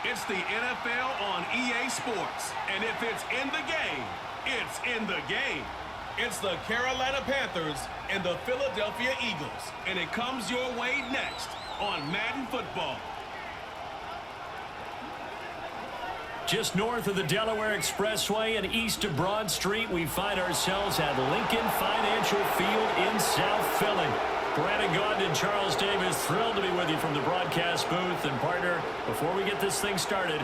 It's the NFL on EA Sports. And if it's in the game, it's in the game. It's the Carolina Panthers and the Philadelphia Eagles. And it comes your way next on Madden Football. Just north of the Delaware Expressway and east of Broad Street, we find ourselves at Lincoln Financial Field in South Philly. Brandon Gaudin and Charles Davis, thrilled to be with you from the broadcast booth. And partner, before we get this thing started,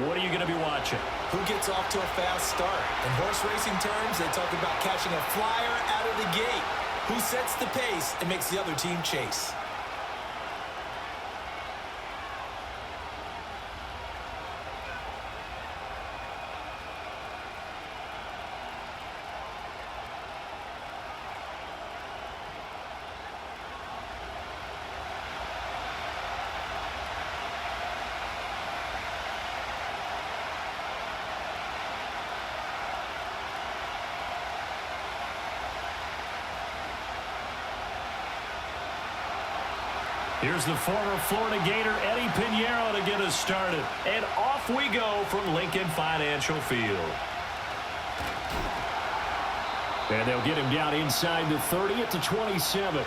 what are you going to be watching? Who gets off to a fast start? In horse racing terms, they talk about catching a flyer out of the gate. Who sets the pace and makes the other team chase? Here's the former Florida Gator, Eddie Pinheiro, to get us started. And off we go from Lincoln Financial Field. And they'll get him down inside the 30 at the 27.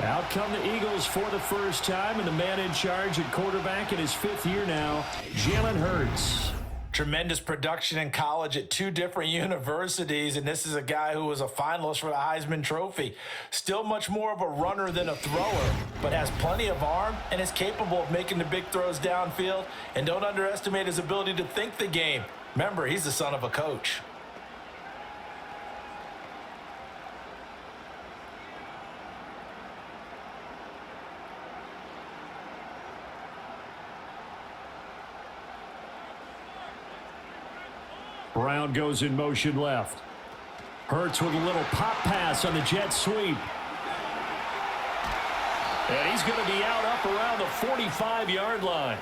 Out come the Eagles for the first time, and the man in charge at quarterback in his fifth year now, Jalen Hurts. Tremendous production in college at two different universities, and this is a guy who was a finalist for the Heisman Trophy. Still much more of a runner than a thrower, but has plenty of arm and is capable of making the big throws downfield. And don't underestimate his ability to think the game. Remember, he's the son of a coach. Brown goes in motion left. Hurts with a little pop pass on the jet sweep. And he's going to be out up around the 45-yard line.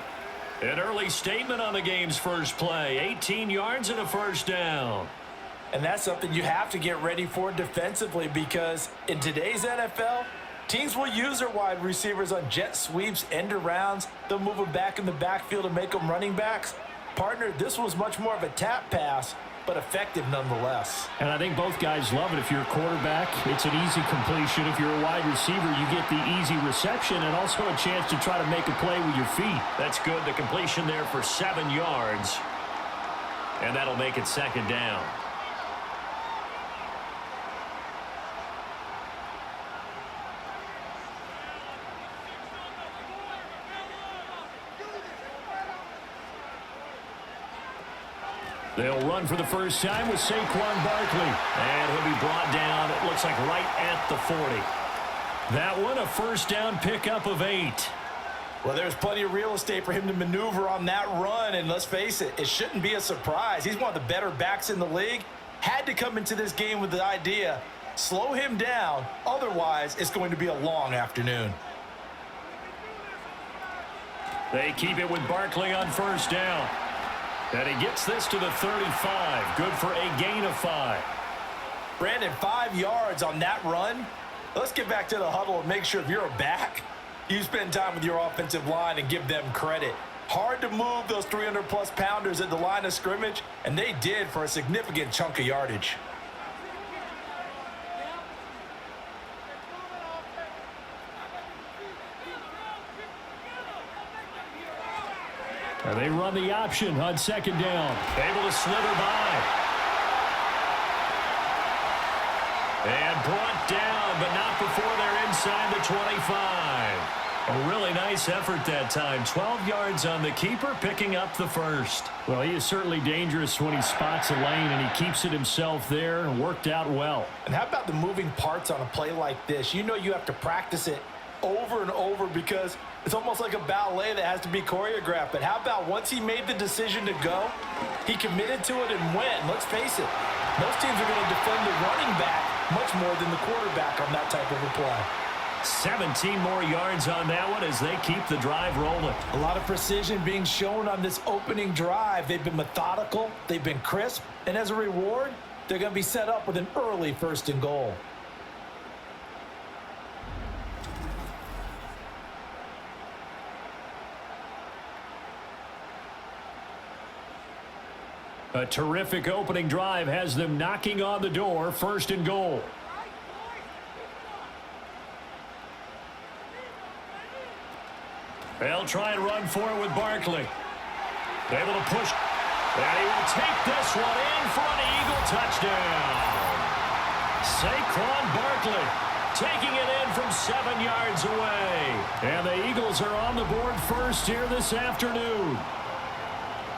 An early statement on the game's first play. 18 yards and a first down. And that's something you have to get ready for defensively, because in today's NFL, teams will use their wide receivers on jet sweeps, end arounds. They'll move them back in the backfield and make them running backs. Partner, this was much more of a tap pass, but effective nonetheless. And I think both guys love it. If you're a quarterback, it's an easy completion. If you're a wide receiver, you get the easy reception and also a chance to try to make a play with your feet. That's good. The completion there for 7 yards. And that'll make it second down. They'll run for the first time with Saquon Barkley. And he'll be brought down, it looks like right at the 40. That one, a first down pickup of 8. Well, there's plenty of real estate for him to maneuver on that run. And let's face it, it shouldn't be a surprise. He's one of the better backs in the league. Had to come into this game with the idea, slow him down. Otherwise, it's going to be a long afternoon. They keep it with Barkley on first down. And he gets this to the 35. Good for a gain of 5. Brandon, 5 yards on that run. Let's get back to the huddle and make sure if you're a back, you spend time with your offensive line and give them credit. Hard to move those 300-plus pounders at the line of scrimmage, and they did for a significant chunk of yardage. And they run the option on second down. Able to slither by. And brought down, but not before they're inside the 25. A really nice effort that time. 12 yards on the keeper, picking up the first. Well, he is certainly dangerous when he spots a lane, and he keeps it himself there and worked out well. And how about the moving parts on a play like this? You know you have to practice it over and over because it's almost like a ballet that has to be choreographed. But how about once he made the decision to go, he committed to it and went. Let's face it, most teams are going to defend the running back much more than the quarterback on that type of a play. 17 more yards on that one as they keep the drive rolling. A lot of precision being shown on this opening drive. They've been methodical, they've been crisp, and as a reward, they're going to be set up with an early 1st and goal. A terrific opening drive has them knocking on the door, 1st and goal. They'll try and run for it with Barkley. Able to push. And he will take this one in for an Eagle touchdown. Saquon Barkley taking it in from 7 yards away. And the Eagles are on the board first here this afternoon.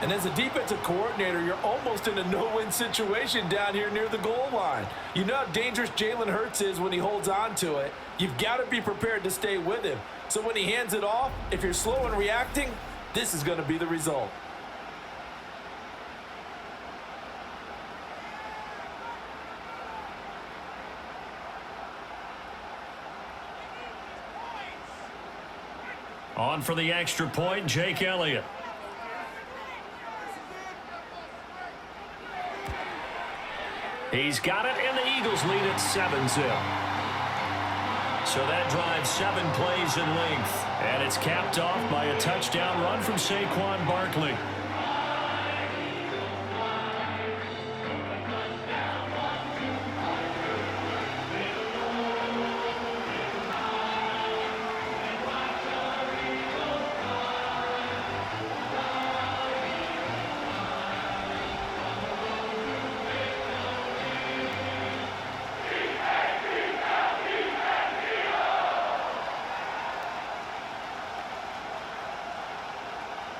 And as a defensive coordinator, you're almost in a no-win situation down here near the goal line. You know how dangerous Jalen Hurts is when he holds on to it. You've got to be prepared to stay with him. So when he hands it off, if you're slow in reacting, this is going to be the result. On for the extra point, Jake Elliott. He's got it, and the Eagles lead at 7-0. So that drives 7 plays in length, and it's capped off by a touchdown run from Saquon Barkley.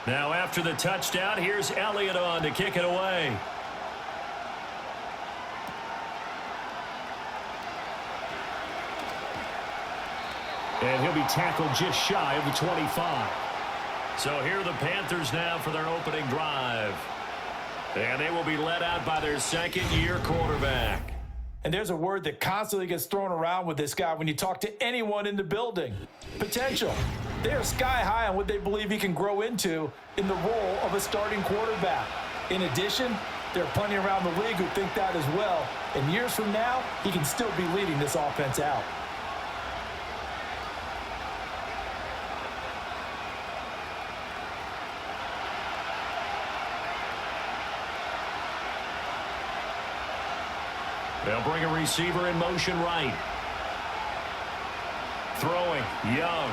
Now after the touchdown, here's Elliott on to kick it away. And he'll be tackled just shy of the 25. So here are the Panthers now for their opening drive. And they will be led out by their second-year quarterback. And there's a word that constantly gets thrown around with this guy when you talk to anyone in the building. Potential. They are sky high on what they believe he can grow into in the role of a starting quarterback. In addition, there are plenty around the league who think that as well. And years from now, he can still be leading this offense out. They'll bring a receiver in motion right. Throwing, Young.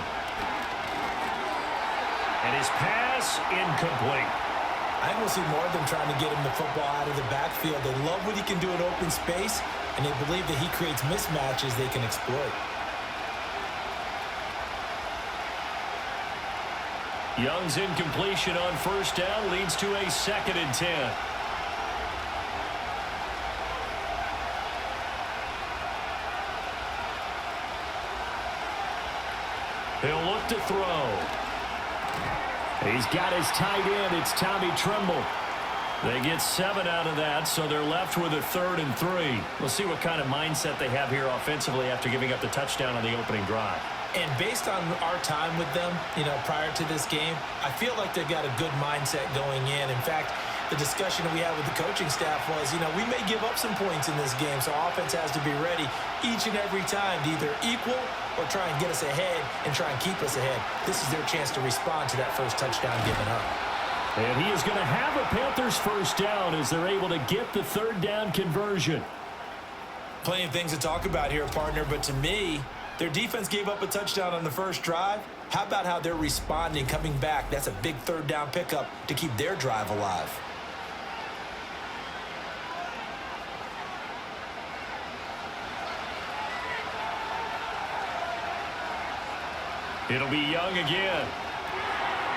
And his pass incomplete. I think we'll see more of them trying to get him the football out of the backfield. They love what he can do in open space, and they believe that he creates mismatches they can exploit. Young's incompletion on first down leads to a 2nd and 10. He'll look to throw. He's got his tight end. It's Tommy Tremble. They get 7 out of that, so they're left with a 3rd and 3. We'll see what kind of mindset they have here offensively after giving up the touchdown on the opening drive. And based on our time with them, prior to this game, I feel like they've got a good mindset going in. In fact, the discussion that we had with the coaching staff was, we may give up some points in this game, so offense has to be ready each and every time to either equal or try and get us ahead and try and keep us ahead. This is their chance to respond to that first touchdown given up. And he is going to have a Panthers first down as they're able to get the 3rd down conversion. Plenty of things to talk about here, partner, but to me, their defense gave up a touchdown on the first drive. How about how they're responding, coming back? That's a big 3rd down pickup to keep their drive alive. It'll be Young again.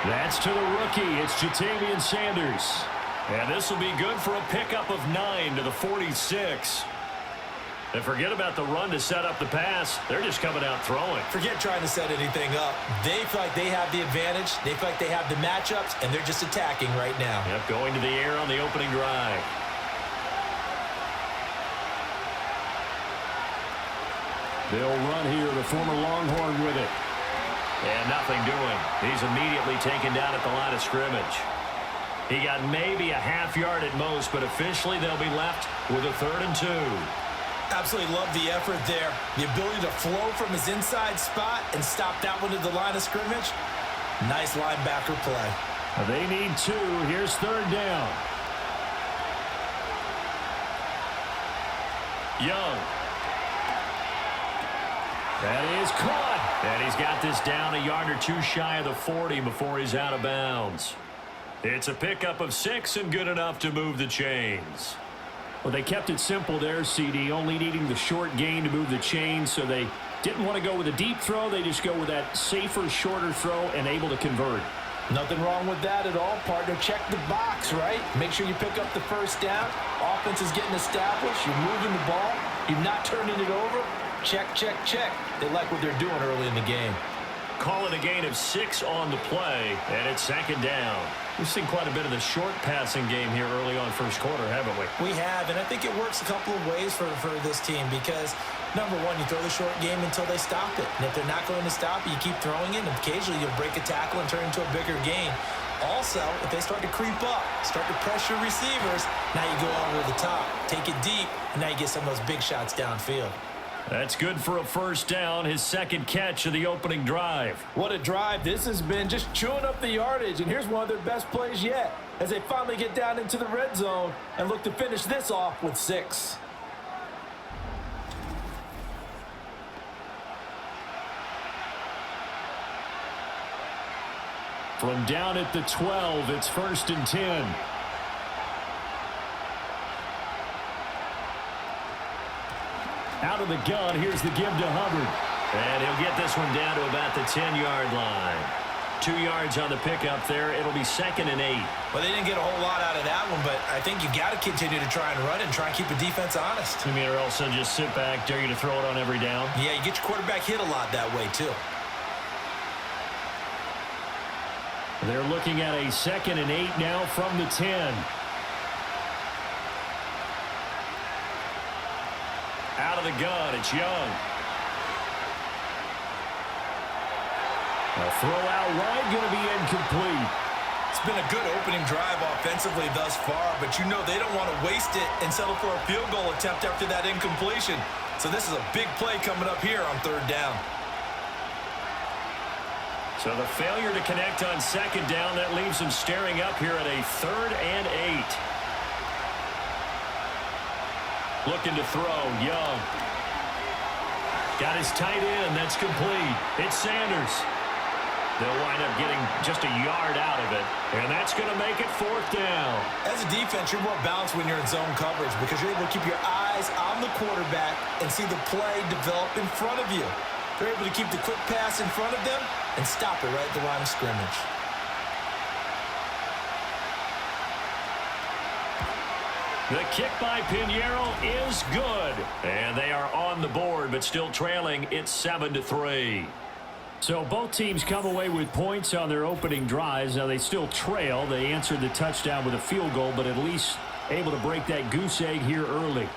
That's to the rookie. It's Jatavian Sanders. And this will be good for a pickup of 9 to the 46. And forget about the run to set up the pass. They're just coming out throwing. Forget trying to set anything up. They feel like they have the advantage. They feel like they have the matchups, and they're just attacking right now. Yep, going to the air on the opening drive. They'll run here, the former Longhorn with it. And nothing doing. He's immediately taken down at the line of scrimmage. He got maybe a half yard at most, but officially they'll be left with a 3rd and 2. Absolutely love the effort there. The ability to flow from his inside spot and stop that one at the line of scrimmage. Nice linebacker play. They need 2. Here's 3rd down. Young. That is caught. And he's got this down a yard or two shy of the 40 before he's out of bounds. It's a pickup of 6 and good enough to move the chains. Well, they kept it simple there, CD, only needing the short gain to move the chains, so they didn't want to go with a deep throw. They just go with that safer, shorter throw and able to convert. Nothing wrong with that at all, partner. Check the box, right? Make sure you pick up the first down. Offense is getting established. You're moving the ball. You're not turning it over. Check, check, check. They like what they're doing early in the game. Call it a gain of 6 on the play, and it's second down. We've seen quite a bit of the short passing game here early on first quarter, haven't we? We have, and I think it works a couple of ways for this team because, number one, you throw the short game until they stop it. And if they're not going to stop it, you keep throwing it, and occasionally you'll break a tackle and turn it into a bigger gain. Also, if they start to creep up, start to pressure receivers, now you go over the top, take it deep, and now you get some of those big shots downfield. That's good for a first down, his second catch of the opening drive. What a drive this has been, just chewing up the yardage, and here's one of their best plays yet as they finally get down into the red zone and look to finish this off with 6. From down at the 12, it's 1st and 10. Out of the gun, here's the give to Hubbard. And he'll get this one down to about the 10-yard line. 2 yards on the pickup there. It'll be 2nd and 8. Well, they didn't get a whole lot out of that one, but I think you got to continue to try and run it and try and keep the defense honest. You mean, or also just sit back, dare you to throw it on every down? Yeah, you get your quarterback hit a lot that way, too. They're looking at a 2nd and 8 now from the 10. Out of the gun, it's Young. A throw out wide, going to be incomplete. It's been a good opening drive offensively thus far, but you know they don't want to waste it and settle for a field goal attempt after that incompletion. So this is a big play coming up here on 3rd down. So the failure to connect on 2nd down, that leaves them staring up here at a 3rd and 8. Looking to throw, Young. Got his tight end, that's complete. It's Sanders. They'll wind up getting just a yard out of it, and that's going to make it 4th down. As a defense, you're more balanced when you're in zone coverage because you're able to keep your eyes on the quarterback and see the play develop in front of you. They're able to keep the quick pass in front of them and stop it right at the line of scrimmage. The kick by Pinheiro is good. And they are on the board, but still trailing. It's 7-3. So both teams come away with points on their opening drives. Now they still trail. They answered the touchdown with a field goal, but at least able to break that goose egg here early.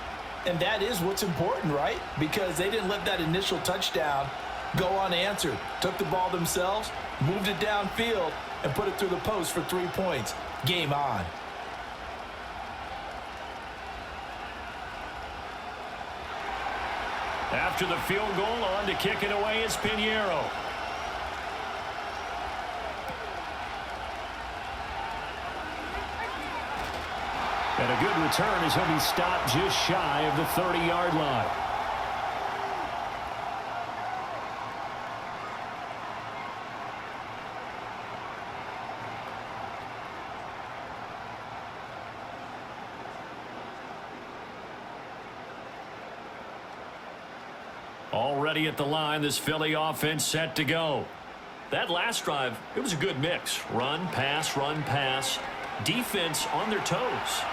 And that is what's important, right? Because they didn't let that initial touchdown go unanswered. Took the ball themselves, moved it downfield, and put it through the post for 3 points. Game on. After the field goal, on to kick it away is Pinheiro. And a good return as he'll be stopped just shy of the 30-yard line. Already at the line, this Philly offense set to go. That last drive, it was a good mix. Run, pass, defense on their toes.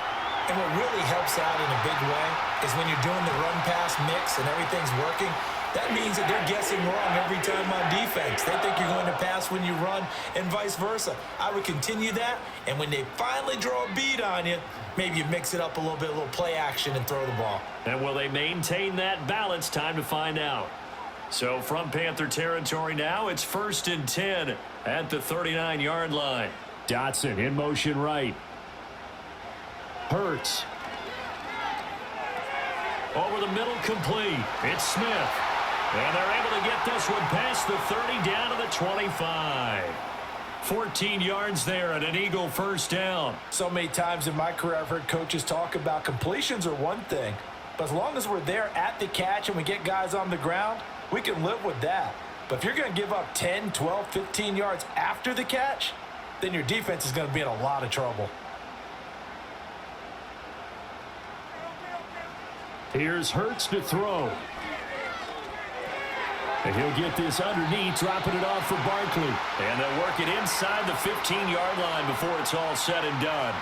And what really helps out in a big way is when you're doing the run-pass mix and everything's working, that means that they're guessing wrong every time on defense. They think you're going to pass when you run and vice versa. I would continue that, and when they finally draw a beat on you, maybe you mix it up a little bit, a little play action and throw the ball. And will they maintain that balance? Time to find out. So from Panther territory now, it's 1st and 10 at the 39-yard line. Dotson in motion right. Hurts. Over the middle, complete. It's Smith. And they're able to get this one past the 30 down to the 25. 14 yards there and an Eagle first down. So many times in my career I've heard coaches talk about completions are one thing, As long as we're there at the catch and we get guys on the ground, we can live with that. But if you're going to give up 10, 12, 15 yards after the catch, then your defense is going to be in a lot of trouble. Here's Hurts to throw. And he'll get this underneath, dropping it off for Barkley. And they'll work it inside the 15-yard line before it's all said and done.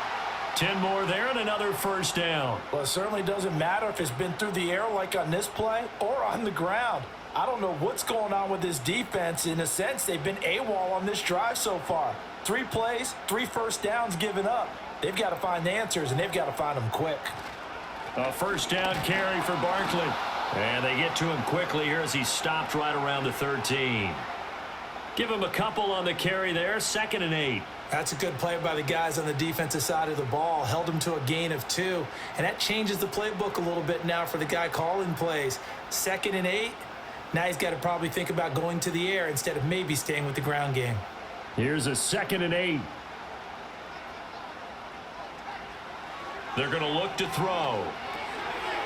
10 more there and another first down. Well, it certainly doesn't matter if it's been through the air like on this play or on the ground. I don't know what's going on with this defense. In a sense, they've been AWOL on this drive so far. 3 plays, 3 first downs given up. They've got to find answers, and they've got to find them quick. A first down carry for Barkley. And they get to him quickly here as he stopped right around the 13. Give him a couple on the carry there, 2nd and 8. That's a good play by the guys on the defensive side of the ball. Held him to a gain of 2. And that changes the playbook a little bit now for the guy calling plays. 2nd and 8. Now he's got to probably think about going to the air instead of maybe staying with the ground game. Here's a 2nd and 8. They're going to look to throw.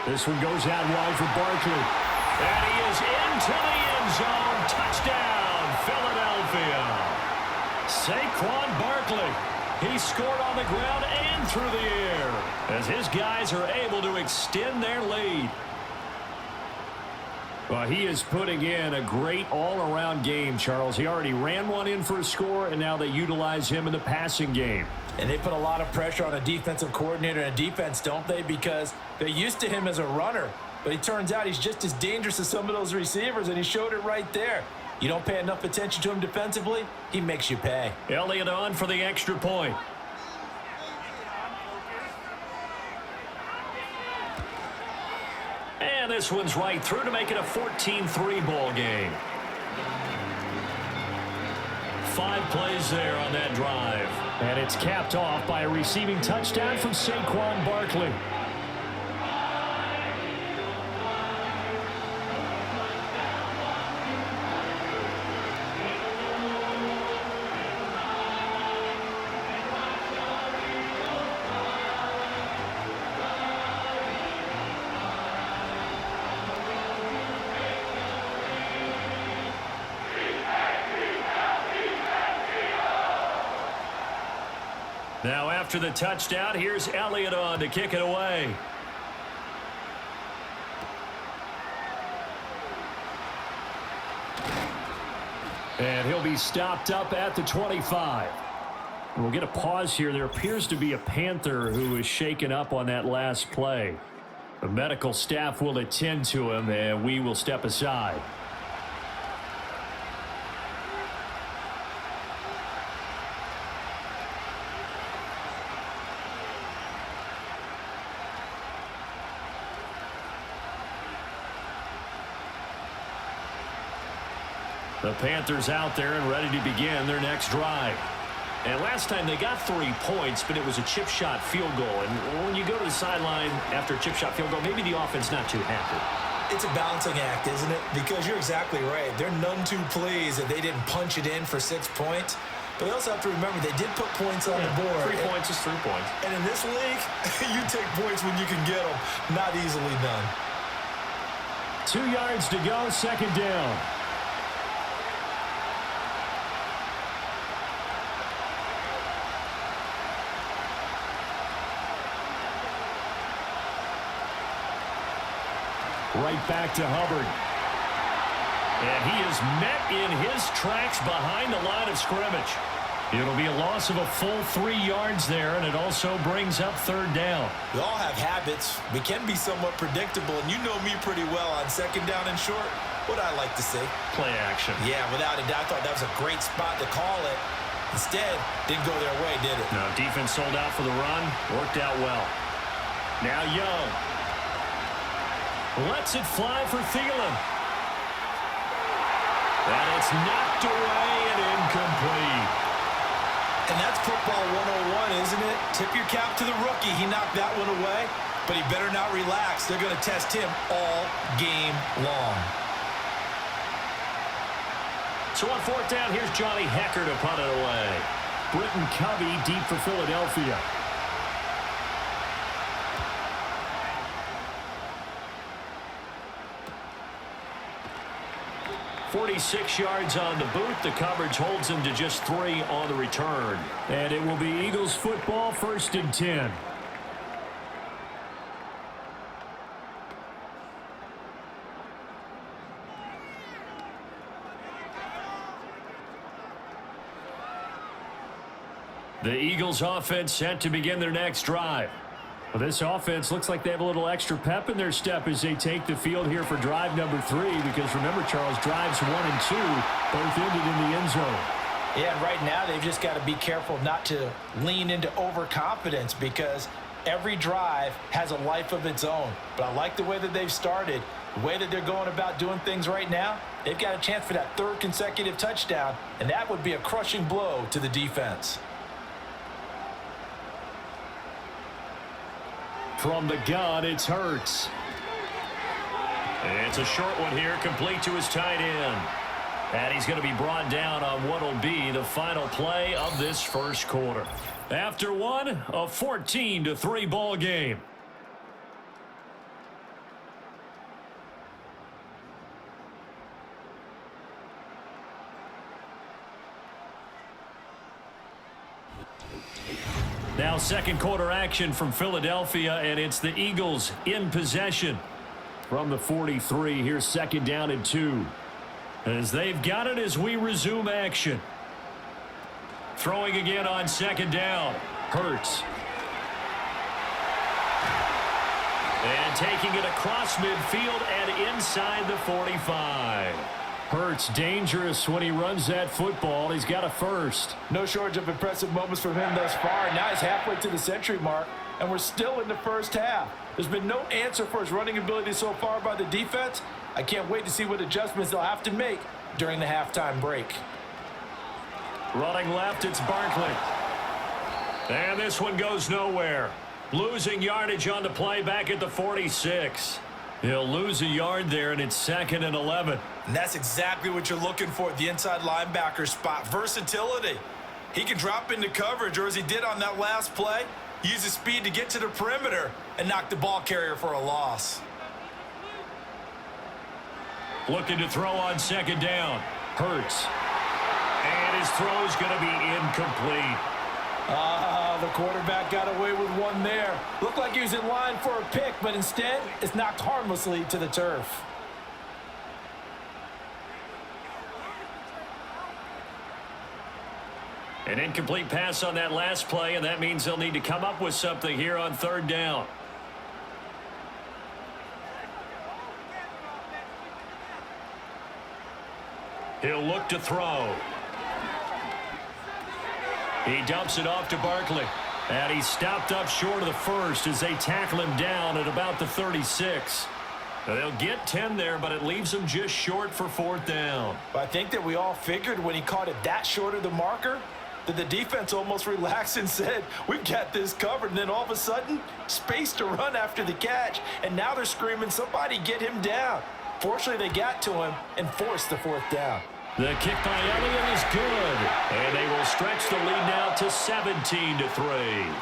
This one goes out wide for Barkley. And he is into the end zone. Touchdown, Philadelphia. Saquon Barkley. He scored on the ground and through the air as his guys are able to extend their lead. Well, he is putting in a great all-around game, Charles. He already ran one in for a score, and now they utilize him in the passing game. And they put a lot of pressure on a defensive coordinator and a defense, don't they? Because they're used to him as a runner. But it turns out he's just as dangerous as some of those receivers, and he showed it right there. You don't pay enough attention to him defensively, he makes you pay. Elliott on for the extra point. And this one's right through to make it a 14-3 ball game. 5 plays there on that drive. And it's capped off by a receiving touchdown from Saquon Barkley. Now after the touchdown, here's Elliott on to kick it away. And he'll be stopped up at the 25. We'll get a pause here. There appears to be a Panther who is shaken up on that last play. The medical staff will attend to him, and we will step aside. The Panthers out there and ready to begin their next drive. And last time they got 3 points, but it was a chip shot field goal. And when you go to the sideline after a chip shot field goal, maybe the offense not too happy. It's a balancing act, isn't it? Because you're exactly right. They're none too pleased that they didn't punch it in for 6 points. But they also have to remember they did put points on the board. 3 points is 3 points. And in this league, you take points when you can get them. Not easily done. 2 yards to go, 2nd down. Right back to Hubbard. And he is met in his tracks behind the line of scrimmage. It'll be a loss of a full 3 yards there, and it also brings up 3rd down. We all have habits. We can be somewhat predictable, and you know me pretty well on 2nd down and short. What I like to say? Play action. Yeah, without a doubt, I thought that was a great spot to call it. Instead, didn't go their way, did it? No, defense sold out for the run. Worked out well. Now Young. Lets it fly for Thielen. And it's knocked away and incomplete. And that's football 101, isn't it? Tip your cap to the rookie. He knocked that one away, but he better not relax. They're going to test him all game long. So on 4th down, here's Johnny Hecker to punt it away. Britton Covey deep for Philadelphia. 46 yards on the boot. The coverage holds him to just 3 on the return. And it will be Eagles football, 1st and 10. The Eagles offense set to begin their next drive. Well, this offense looks like they have a little extra pep in their step as they take the field here for drive number 3, because remember, Charles, drives 1 and 2 both ended in the end zone. Yeah, and right now they've just got to be careful not to lean into overconfidence, because every drive has a life of its own. But I like the way that they've started, the way that they're going about doing things right now. They've got a chance for that 3rd consecutive touchdown, and that would be a crushing blow to the defense. From the gun, it's Hurts. It's a short one here, complete to his tight end. And he's going to be brought down on what will be the final play of this first quarter. After one, a 14-3 ball game. Now second quarter action from Philadelphia, and it's the Eagles in possession from the 43. Here's 2nd down and 2. As they've got it as we resume action. Throwing again on 2nd down. Hurts. And taking it across midfield and inside the 45. Hurts dangerous when he runs that football. He's got a first. No shortage of impressive moments from him thus far. Now he's halfway to the century mark, and we're still in the first half. There's been no answer for his running ability so far by the defense. I can't wait to see what adjustments they'll have to make during the halftime break. Running left, it's Barkley. And this one goes nowhere. Losing yardage on the play back at the 46. He'll lose a yard there, and it's 2nd and 11. And that's exactly what you're looking for at the inside linebacker spot. Versatility. He can drop into coverage, or as he did on that last play, use his speed to get to the perimeter and knock the ball carrier for a loss. Looking to throw on 2nd down. Hurts. And his throw is going to be incomplete. The quarterback got away with one there. Looked like he was in line for a pick, but instead, it's knocked harmlessly to the turf. An incomplete pass on that last play, and that means they'll need to come up with something here on 3rd down. He'll look to throw. He dumps it off to Barkley. And he's stopped up short of the first as they tackle him down at about the 36. Now, they'll get 10 there, but it leaves them just short for 4th down. I think that we all figured when he caught it that short of the marker that the defense almost relaxed and said, we've got this covered. And then all of a sudden, space to run after the catch. And now they're screaming, somebody get him down. Fortunately, they got to him and forced the 4th down. The kick by Elliott is good. And they will stretch the lead now to 17-3.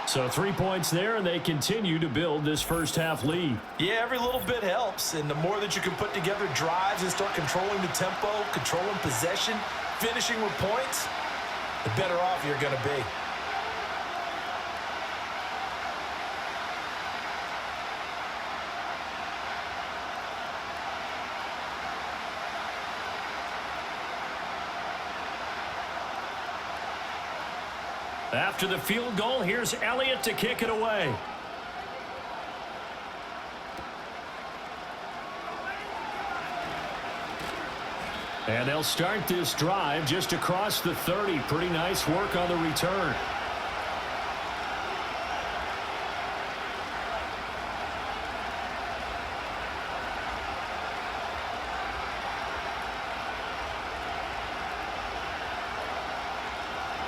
So 3 points there, and they continue to build this first half lead. Yeah, every little bit helps. And the more that you can put together drives and start controlling the tempo, controlling possession, finishing with points, the better off you're going to be. After the field goal, here's Elliott to kick it away. And they'll start this drive just across the 30. Pretty nice work on the return.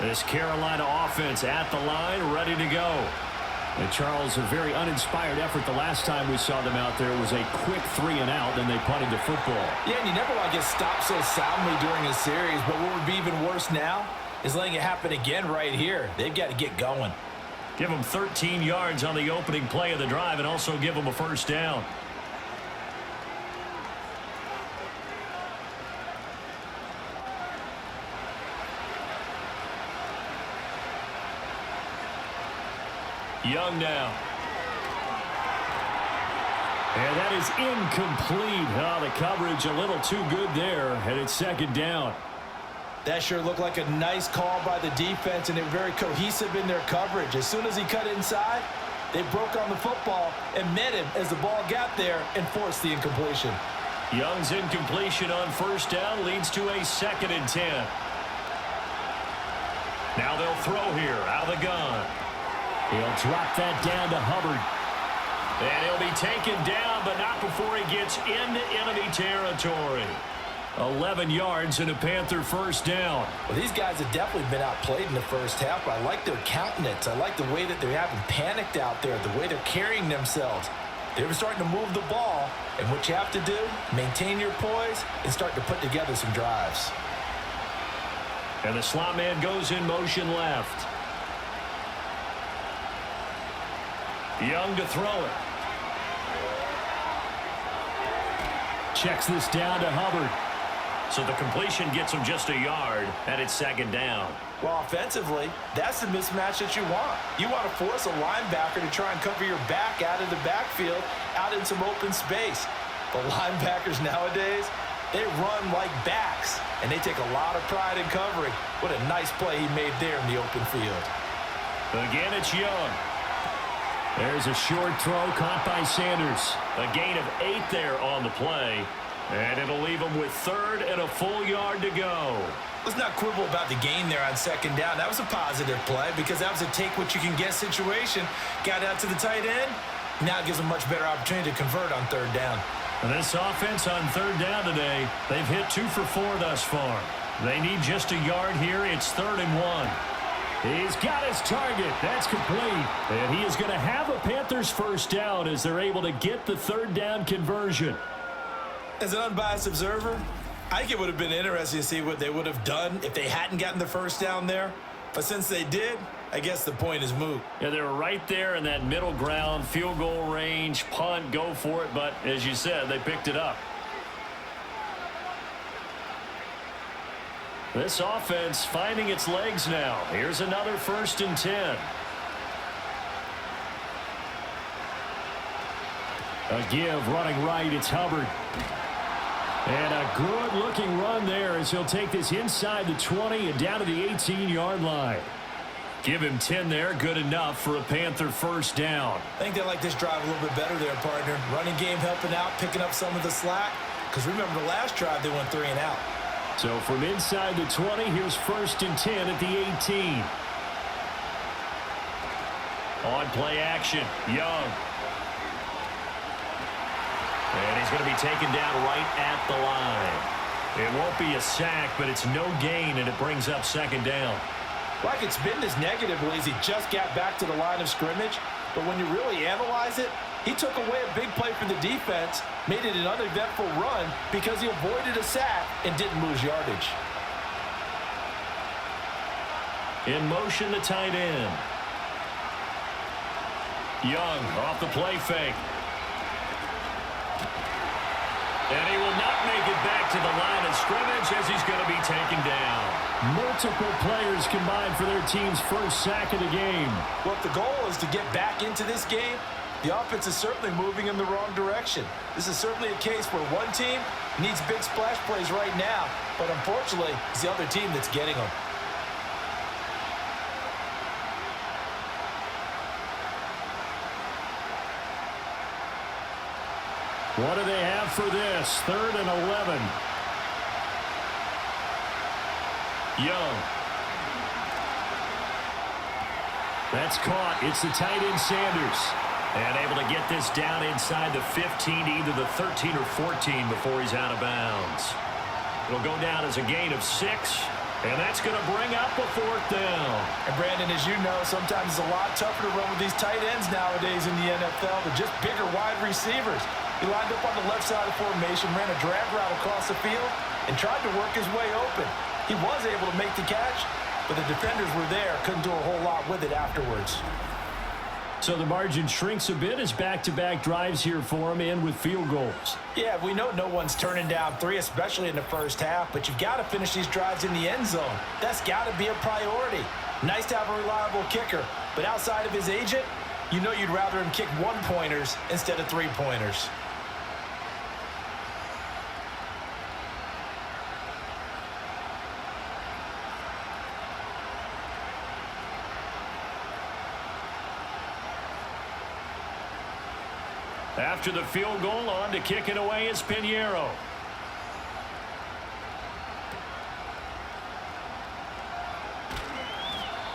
This Carolina offense at the line, ready to go. And Charles, a very uninspired effort the last time we saw them out there. It was a quick 3 and out, then they punted the football. Yeah, and you never want to get stopped so soundly during a series, but what would be even worse now is letting it happen again right here. They've got to get going. Give them 13 yards on the opening play of the drive and also give them a first down. Young now. And that is incomplete. Oh, the coverage a little too good there, and it's second down. That sure looked like a nice call by the defense, and they were very cohesive in their coverage. As soon as he cut inside, they broke on the football and met him as the ball got there and forced the incompletion. Young's incompletion on first down leads to a 2nd and 10. Now they'll throw here out of the gun. He'll drop that down to Hubbard. And he'll be taken down, but not before he gets into enemy territory. 11 yards and a Panther first down. Well, these guys have definitely been outplayed in the first half, but I like their countenance. I like the way that they're having panicked out there, the way they're carrying themselves. They're starting to move the ball, and what you have to do, maintain your poise and start to put together some drives. And the slot man goes in motion left. Young to throw it. Checks this down to Hubbard. So the completion gets him just a yard, and it's second down. Well, offensively, that's the mismatch that you want. You want to force a linebacker to try and cover your back out of the backfield, out in some open space. But linebackers nowadays, they run like backs, and they take a lot of pride in covering. What a nice play he made there in the open field. Again, it's Young. There's a short throw caught by Sanders. A gain of 8 there on the play. And it'll leave him with 3rd and a full yard to go. Let's not quibble about the gain there on second down. That was a positive play because that was a take-what-you-can-get situation. Got out to the tight end. Now it gives them a much better opportunity to convert on 3rd down. And this offense on 3rd down today, they've hit 2 for 4 thus far. They need just a yard here. It's 3rd and 1. He's got his target. That's complete. And he is going to have a Panthers first down as they're able to get the 3rd down conversion. As an unbiased observer, I think it would have been interesting to see what they would have done if they hadn't gotten the first down there. But since they did, I guess the point is moot. Yeah, they were right there in that middle ground, field goal range, punt, go for it. But as you said, they picked it up. This offense finding its legs now. Here's another 1st and 10. A give running right. It's Hubbard. And a good-looking run there as he'll take this inside the 20 and down to the 18-yard line. Give him 10 there. Good enough for a Panther first down. I think they like this drive a little bit better there, partner. Running game helping out, picking up some of the slack. Because remember, the last drive, they went 3 and out. So from inside the 20, here's 1st and 10 at the 18. On play action, Young. And he's going to be taken down right at the line. It won't be a sack, but it's no gain, and it brings up 2nd down. Like it's been this negatively as he just got back to the line of scrimmage. But when you really analyze it, he took away a big play for the defense, made it an uneventful run because he avoided a sack and didn't lose yardage. In motion, the tight end. Young off the play fake. And he will not make it back to the line of scrimmage as he's going to be taken down. Multiple players combined for their team's first sack of the game. Well, if the goal is to get back into this game, the offense is certainly moving in the wrong direction. This is certainly a case where one team needs big splash plays right now, but unfortunately, it's the other team that's getting them. What do they have for this? 3rd and 11. Young. That's caught. It's the tight end Sanders. And able to get this down inside the 15 to either the 13 or 14 before he's out of bounds. It'll go down as a gain of 6. And that's going to bring up a 4th down. And Brandon, as you know, sometimes it's a lot tougher to run with these tight ends nowadays in the NFL. They're just bigger wide receivers. He lined up on the left side of formation, ran a drag route across the field, and tried to work his way open. He was able to make the catch, but the defenders were there, couldn't do a whole lot with it afterwards. So the margin shrinks a bit as back-to-back drives here for him and with field goals. Yeah, we know no one's turning down 3, especially in the first half, but you've got to finish these drives in the end zone. That's got to be a priority. Nice to have a reliable kicker, but outside of his agent, you know you'd rather him kick one-pointers instead of three-pointers. After the field goal, on to kick it away is Pinheiro.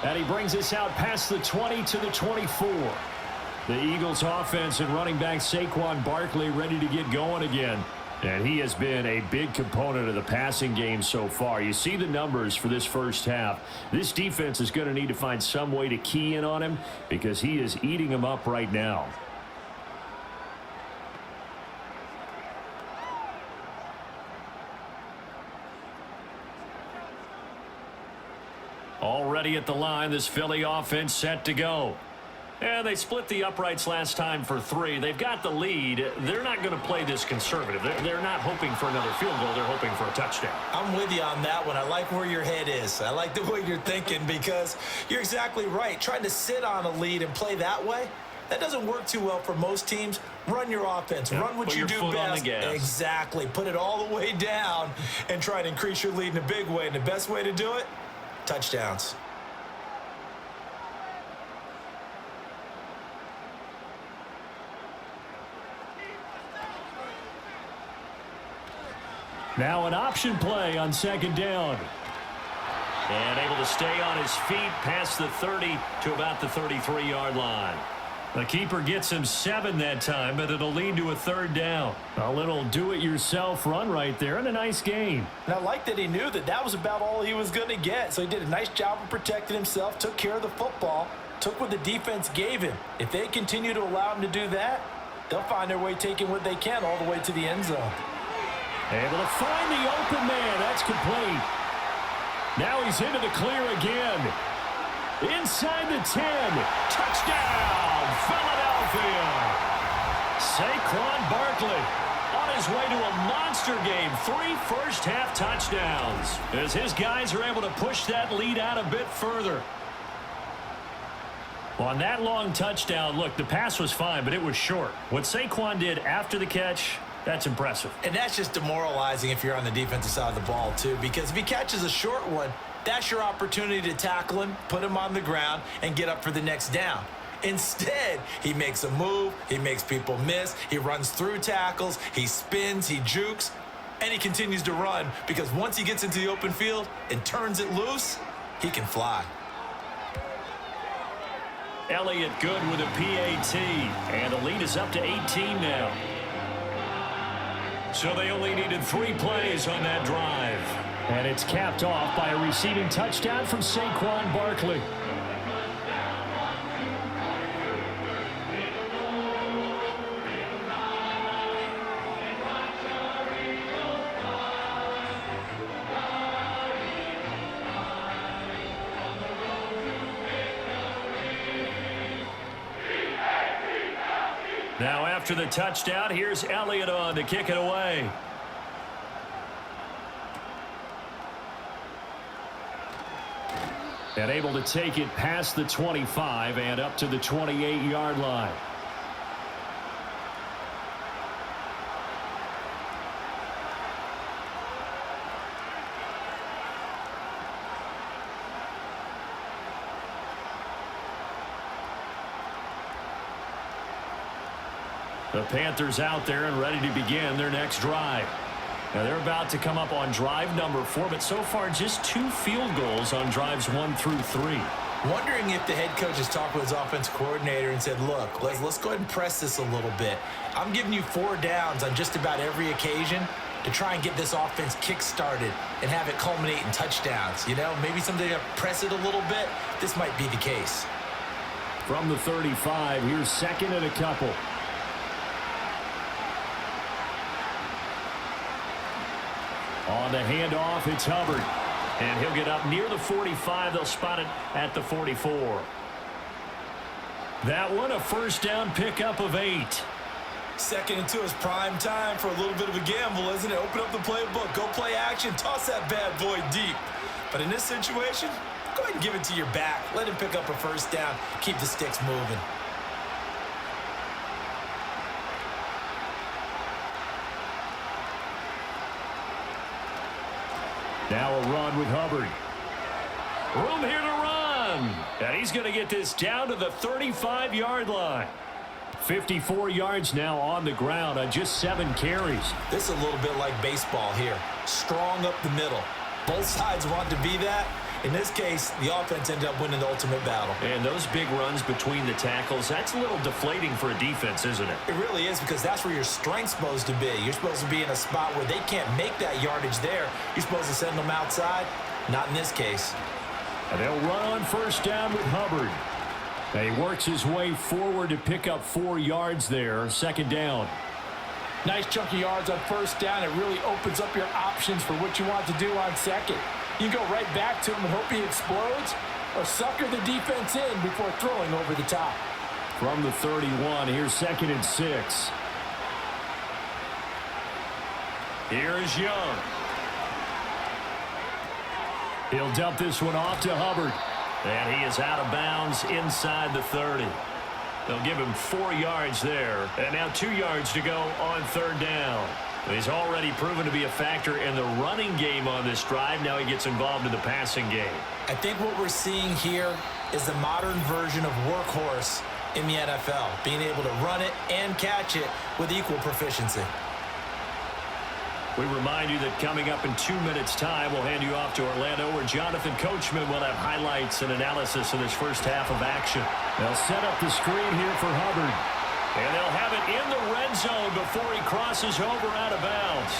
And he brings us out past the 20 to the 24. The Eagles offense and running back Saquon Barkley ready to get going again. And he has been a big component of the passing game so far. You see the numbers for this first half. This defense is going to need to find some way to key in on him because he is eating them up right now. Already at the line, this Philly offense set to go. And they split the uprights last time for 3. They've got the lead. They're not going to play this conservative. They're not hoping for another field goal. They're hoping for a touchdown. I'm with you on that one. I like where your head is. I like the way you're thinking because you're exactly right. Trying to sit on a lead and play that way, that doesn't work too well for most teams. Run your offense. Run what you do best. Exactly. Put it all the way down and try to increase your lead in a big way. And the best way to do it, touchdowns. Now an option play on second down. And able to stay on his feet past the 30 to about the 33-yard line. The keeper gets him 7 that time, but it'll lead to a third down. A little do-it-yourself run right there and a nice gain. And I like that he knew that that was about all he was going to get. So he did a nice job of protecting himself, took care of the football, took what the defense gave him. If they continue to allow him to do that, they'll find their way taking what they can all the way to the end zone. Able to find the open man. That's complete. Now he's into the clear again. Inside the 10. Touchdown, Philadelphia. Saquon Barkley on his way to a monster game. 3 first-half touchdowns as his guys are able to push that lead out a bit further. On that long touchdown, look, the pass was fine, but it was short. What Saquon did after the catch, that's impressive. And that's just demoralizing if you're on the defensive side of the ball, too, because if he catches a short one, that's your opportunity to tackle him, put him on the ground, and get up for the next down. Instead, he makes a move, he makes people miss, he runs through tackles, he spins, he jukes, and he continues to run because once he gets into the open field and turns it loose, he can fly. Elliott good with a PAT, and the lead is up to 18 now. So they only needed 3 plays on that drive. And it's capped off by a receiving touchdown from Saquon Barkley. Now after the touchdown, here's Elliott on to kick it away. And able to take it past the 25 and up to the 28-yard line. The Panthers out there and ready to begin their next drive. Now they're about to come up on drive number 4, but so far just 2 field goals on drives 1 through 3. Wondering if the head coach has talked with his offensive coordinator and said, look, let's go ahead and press this a little bit. I'm giving you 4 downs on just about every occasion to try and get this offense kick-started and have it culminate in touchdowns. You know, maybe someday to press it a little bit. This might be the case. From the 35, here's second and a couple. On the handoff, it's Hubbard. And he'll get up near the 45. They'll spot it at the 44. That one, a first down pickup of 8. Second and 2 is prime time for a little bit of a gamble, isn't it? Open up the playbook, go play action, toss that bad boy deep. But in this situation, go ahead and give it to your back. Let him pick up a first down, keep the sticks moving. Now a run with Hubbard. Room here to run. And he's going to get this down to the 35-yard line. 54 yards now on the ground on just 7 carries. This is a little bit like baseball here. Strong up the middle. Both sides want to be that. In this case, the offense ended up winning the ultimate battle. And those big runs between the tackles, that's a little deflating for a defense, isn't it? It really is, because that's where your strength's supposed to be. You're supposed to be in a spot where they can't make that yardage there. You're supposed to send them outside. Not in this case. And they'll run on first down with Hubbard. And he works his way forward to pick up 4 yards there. Second down. Nice chunk of yards on first down. It really opens up your options for what you want to do on second. You can go right back to him and hope he explodes, or sucker the defense in before throwing over the top. From the 31, here's 2nd and 6. Here's Young. He'll dump this one off to Hubbard. And he is out of bounds inside the 30. They'll give him 4 yards there. And now 2 yards to go on third down. He's already proven to be a factor in the running game on this drive. Now he gets involved in the passing game. I think what we're seeing here is the modern version of workhorse in the NFL, being able to run it and catch it with equal proficiency. We remind you that coming up in 2 minutes' time, we'll hand you off to Orlando, where Jonathan Coachman will have highlights and analysis of this first half of action. They'll set up the screen here for Hubbard. And they'll have it in the red zone before he crosses over out of bounds.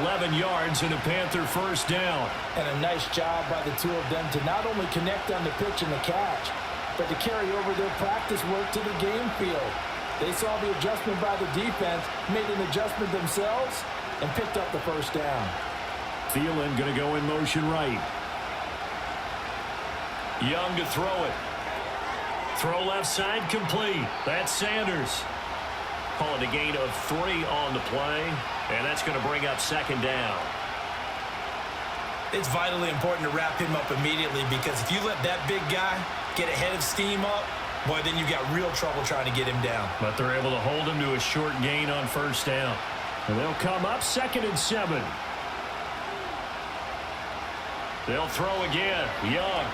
11 yards and a Panther first down. And a nice job by the two of them to not only connect on the pitch and the catch, but to carry over their practice work to the game field. They saw the adjustment by the defense, made an adjustment themselves, and picked up the first down. Thielen going to go in motion right. Young to throw it. Throw left side complete. That's Sanders. Calling a gain of 3 on the play, and that's going to bring up second down. It's vitally important to wrap him up immediately, because if you let that big guy get ahead of steam up, boy, then you've got real trouble trying to get him down. But they're able to hold him to a short gain on first down. And they'll come up 2nd and 7. They'll throw again. Young.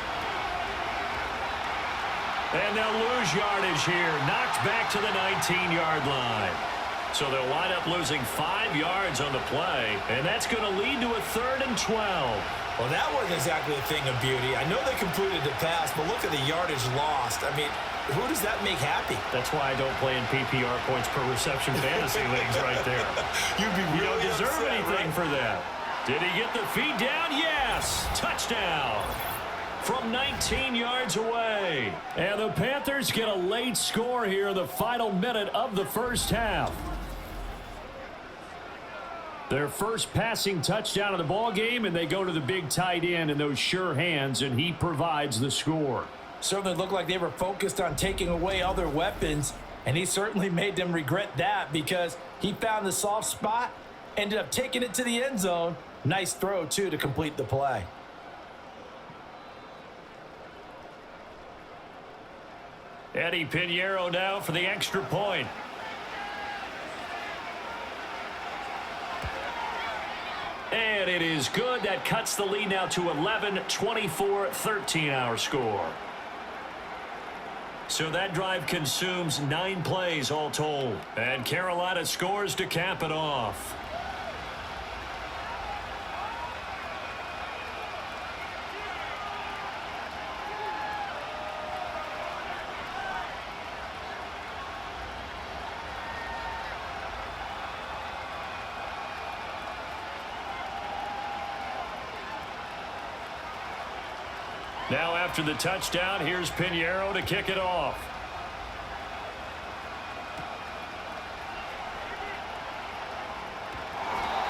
And they'll lose yardage here. Knocked back to the 19-yard line. So they'll wind up losing 5 yards on the play. And that's going to lead to a 3rd and 12. Well, that wasn't exactly a thing of beauty. I know they completed the pass, but look at the yardage lost. I mean, who does that make happy? That's why I don't play in PPR points per reception fantasy leagues right there. You'd be really You don't deserve upset, anything right? for that. Did he get the feed down? Yes! Touchdown! From 19 yards away. And the Panthers get a late score here in the final minute of the first half. Their first passing touchdown of the ball game, and they go to the big tight end in those sure hands, and he provides the score. Certainly looked like they were focused on taking away other weapons, and he certainly made them regret that, because he found the soft spot, ended up taking it to the end zone. Nice throw, too, to complete the play. Eddie Pinheiro now for the extra point. And it is good. That cuts the lead now to 11, 24, 13 our score. So that drive consumes 9 plays all told. And Carolina scores to cap it off. Now after the touchdown, here's Pinheiro to kick it off.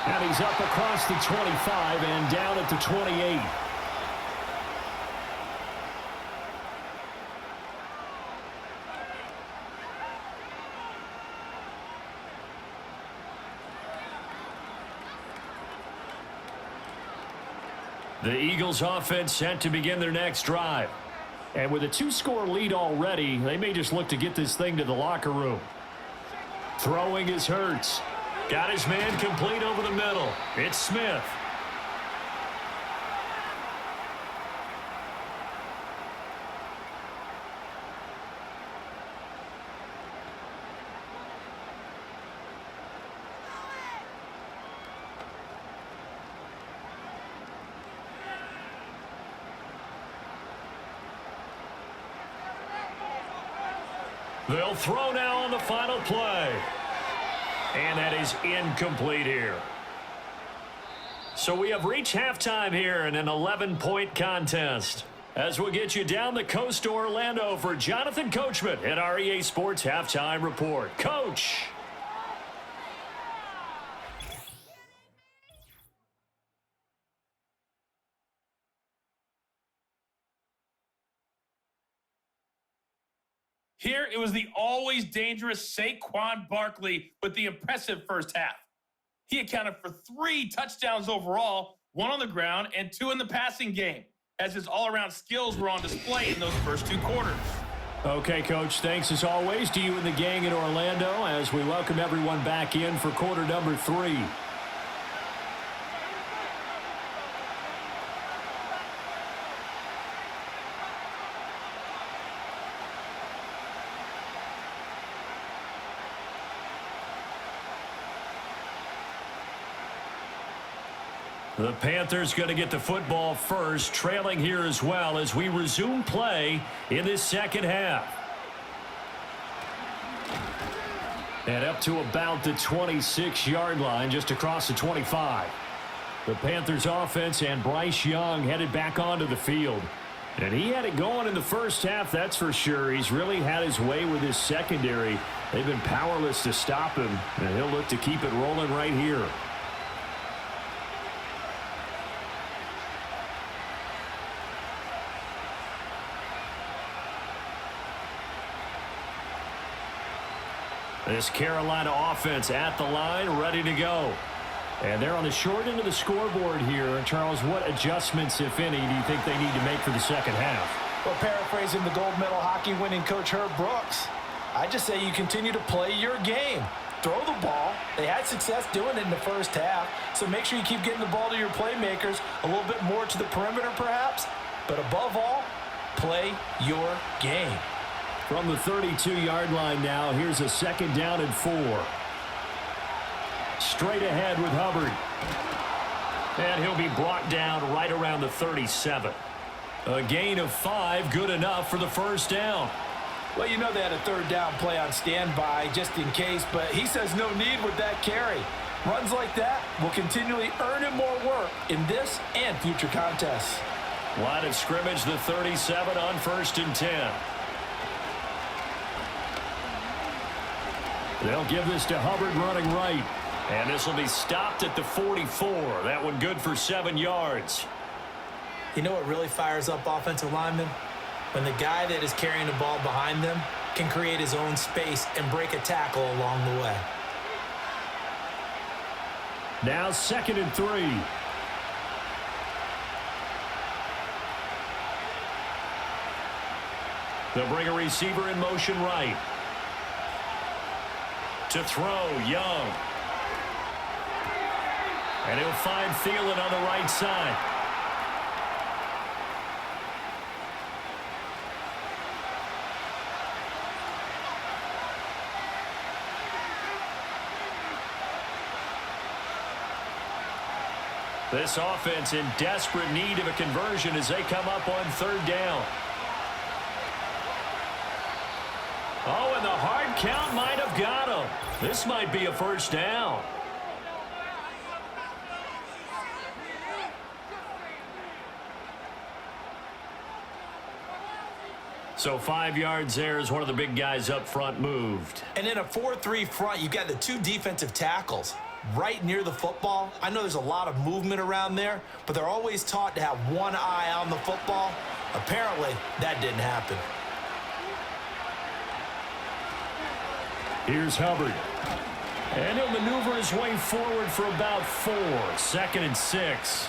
And he's up across the 25 and down at the 28. The Eagles offense set to begin their next drive. And with a 2-score lead already, they may just look to get this thing to the locker room. Throwing is Hurts. Got his man complete over the middle. It's Smith. They'll throw now on the final play. And that is incomplete here. So we have reached halftime here in an 11-point contest. As we'll get you down the coast to Orlando for Jonathan Coachman at our EA Sports Halftime Report. Coach. Here, it was the always dangerous Saquon Barkley with the impressive first half. He accounted for 3 touchdowns overall, 1 on the ground and 2 in the passing game, as his all-around skills were on display in those first 2 quarters. Okay, Coach, thanks as always to you and the gang in Orlando as we welcome everyone back in for quarter number 3. The Panthers going to get the football first, trailing here as well as we resume play in this second half. And up to about the 26-yard line, just across the 25. The Panthers offense and Bryce Young headed back onto the field. And he had it going in the first half, that's for sure. He's really had his way with his secondary. They've been powerless to stop him, and he'll look to keep it rolling right here. This Carolina offense at the line, ready to go. And they're on the short end of the scoreboard here. Charles, what adjustments, if any, do you think they need to make for the second half? Well, paraphrasing the gold medal hockey winning coach Herb Brooks, I just say you continue to play your game. Throw the ball. They had success doing it in the first half, so make sure you keep getting the ball to your playmakers, a little bit more to the perimeter perhaps, but above all, play your game. From the 32-yard line now, here's a second down and 4. Straight ahead with Hubbard. And he'll be brought down right around the 37. A gain of 5, good enough for the first down. Well, you know they had a third down play on standby just in case, but he says no need with that carry. Runs like that will continually earn him more work in this and future contests. Line of scrimmage, the 37 on 1st and 10. They'll give this to Hubbard running right. And this will be stopped at the 44. That one good for 7 yards. You know what really fires up offensive linemen? When the guy that is carrying the ball behind them can create his own space and break a tackle along the way. Now 2nd and 3. They'll bring a receiver in motion right. To throw, Young. And he'll find Thielen on the right side. This offense in desperate need of a conversion as they come up on 3rd down. Oh, and the hard count might have got him. This might be a first down. So 5 yards there as one of the big guys up front moved. And in a 4-3 front, you've got the 2 defensive tackles right near the football. I know there's a lot of movement around there, but they're always taught to have one eye on the football. Apparently, that didn't happen. Here's Hubbard. And he'll maneuver his way forward for about 4. 2nd and 6.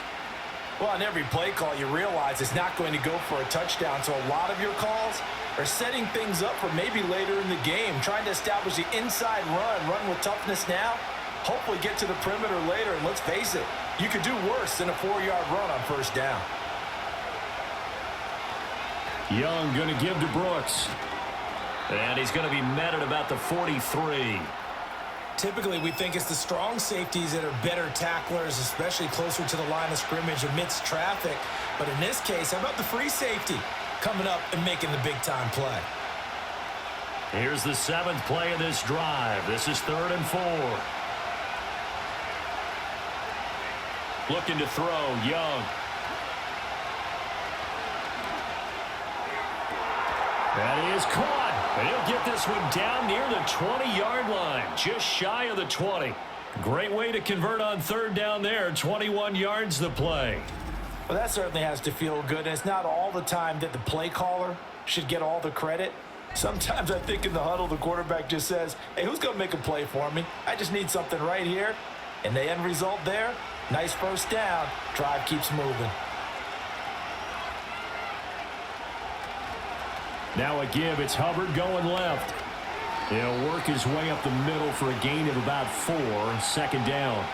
Well, on every play call, you realize it's not going to go for a touchdown, so a lot of your calls are setting things up for maybe later in the game, trying to establish the inside run with toughness now, hopefully get to the perimeter later, and let's face it, you could do worse than a 4-yard run on 1st down. Young going to give to Brooks. And he's going to be met at about the 43. Typically, we think it's the strong safeties that are better tacklers, especially closer to the line of scrimmage amidst traffic. But in this case, how about the free safety coming up and making the big-time play? Here's the 7th play of this drive. This is 3rd and 4. Looking to throw, Young. That is caught. And he'll get this one down near the 20-yard line, just shy of the 20. Great way to convert on 3rd down there. 21 yards the play. Well, that certainly has to feel good. And it's not all the time that the play caller should get all the credit. Sometimes I think in the huddle, the quarterback just says, hey, who's going to make a play for me? I just need something right here. And the end result there, nice first down. Drive keeps moving. Now a give. It's Hubbard going left. He'll work his way up the middle for a gain of about 4. 2nd down.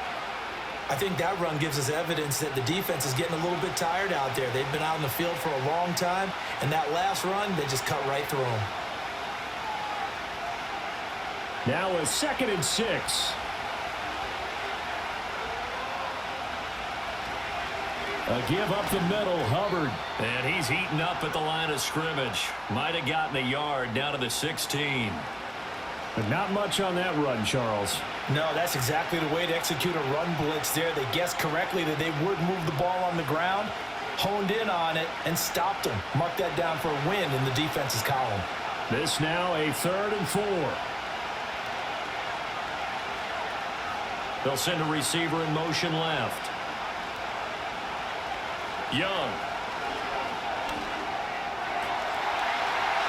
I think that run gives us evidence that the defense is getting a little bit tired out there. They've been out in the field for a long time, and that last run, they just cut right through them. Now a 2nd and 6. A give up the middle, Hubbard. And he's eaten up at the line of scrimmage. Might have gotten a yard down to the 16. But not much on that run, Charles. No, that's exactly the way to execute a run blitz there. They guessed correctly that they would move the ball on the ground, honed in on it, and stopped them. Mark that down for a win in the defense's column. This now a 3rd and 4. They'll send a receiver in motion left. Young.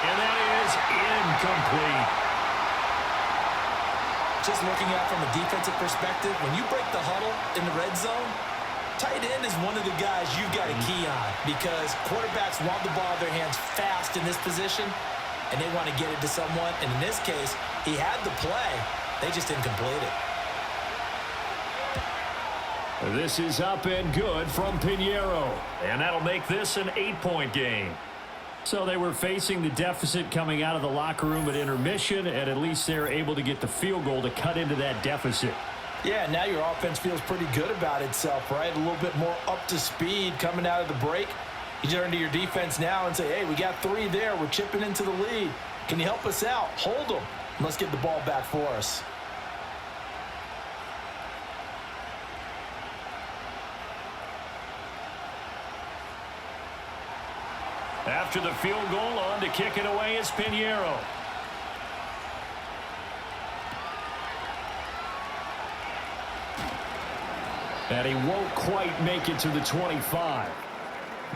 And that is incomplete. Just looking at it from a defensive perspective, when you break the huddle in the red zone, tight end is one of the guys you've got to key on because quarterbacks want the ball in their hands fast in this position, and they want to get it to someone. And in this case, he had the play. They just didn't complete it. This is up and good from Pinheiro. And that'll make this an 8-point game. So they were facing the deficit coming out of the locker room at intermission, and at least they're able to get the field goal to cut into that deficit. Yeah, now your offense feels pretty good about itself, right? A little bit more up to speed coming out of the break. You turn to your defense now and say, hey, we got 3 there. We're chipping into the lead. Can you help us out? Hold them. Let's get the ball back for us. After the field goal, on to kick it away is Pinheiro. And he won't quite make it to the 25.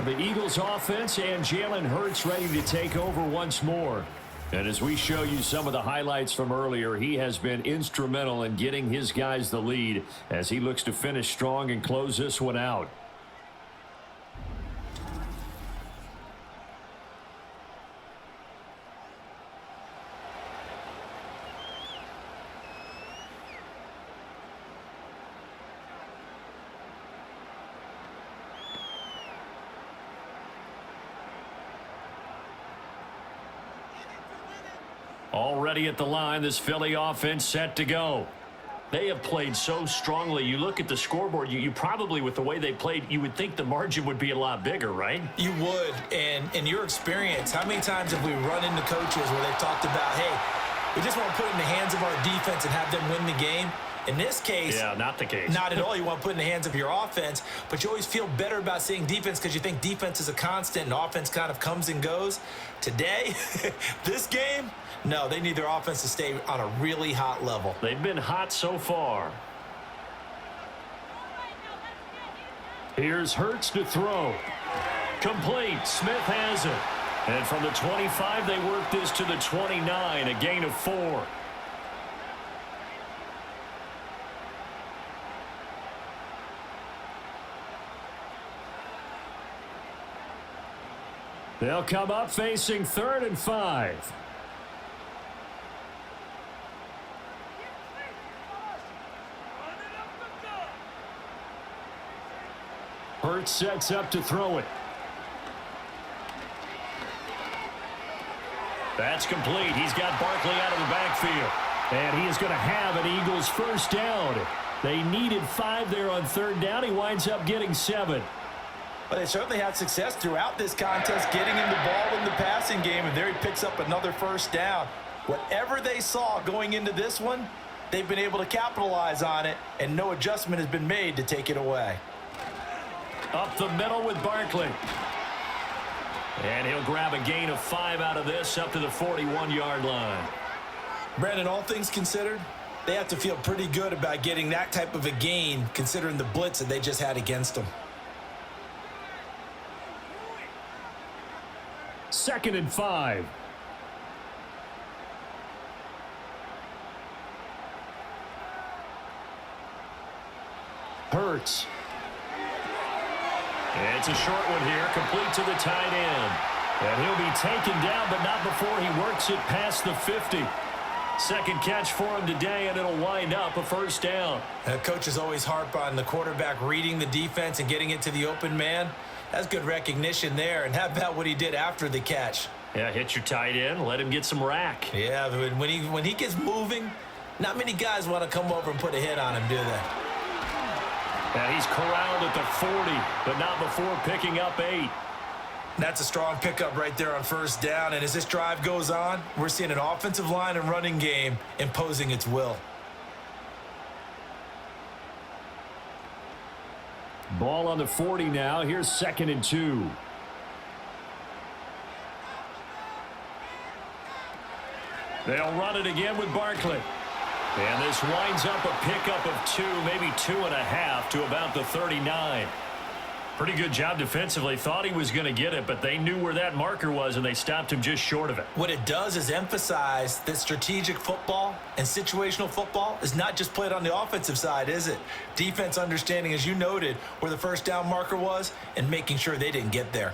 The Eagles offense and Jalen Hurts ready to take over once more. And as we show you some of the highlights from earlier, he has been instrumental in getting his guys the lead as he looks to finish strong and close this one out. Already at the line, this Philly offense set to go. They have played so strongly. You look at the scoreboard, you probably, with the way they played, you would think the margin would be a lot bigger, right? You would. And in your experience, how many times have we run into coaches where they've talked about, hey, we just want to put it in the hands of our defense and have them win the game? In this case, yeah, not the case. Not at all. You want to put it in the hands of your offense, but you always feel better about seeing defense because you think defense is a constant and offense kind of comes and goes. Today, this game, no, they need their offense to stay on a really hot level. They've been hot so far. Here's Hurts to throw. Complete. Smith has it. And from the 25, they work this to the 29, a gain of 4. They'll come up facing 3rd and 5. Hurts sets up to throw it. That's complete. He's got Barkley out of the backfield. And he is going to have an Eagles first down. They needed 5 there on 3rd down. He winds up getting 7. But they certainly had success throughout this contest getting him the ball in the passing game, and there he picks up another first down. Whatever they saw going into this one, they've been able to capitalize on it, and no adjustment has been made to take it away. Up the middle with Barkley. And he'll grab a gain of 5 out of this up to the 41-yard line. Brandon, all things considered, they have to feel pretty good about getting that type of a gain considering the blitz that they just had against them. 2nd and 5. Hurts. It's a short one here, complete to the tight end. And he'll be taken down, but not before he works it past the 50. Second catch for him today, and it'll wind up a first down. Coaches always harp on the quarterback reading the defense and getting it to the open man. That's good recognition there. And how about what he did after the catch? Yeah, hit your tight end, let him get some rack. Yeah, when he gets moving, not many guys want to come over and put a hit on him, do they? And he's corralled at the 40, but not before picking up 8. That's a strong pickup right there on first down. And as this drive goes on, we're seeing an offensive line and running game imposing its will. Ball on the 40 now. Here's 2nd and 2. They'll run it again with Barkley. And this winds up a pickup of 2, maybe 2.5 to about the 39. Pretty good job defensively. Thought he was going to get it, but they knew where that marker was, and they stopped him just short of it. What it does is emphasize that strategic football and situational football is not just played on the offensive side, is it? Defense understanding, as you noted, where the first down marker was and making sure they didn't get there.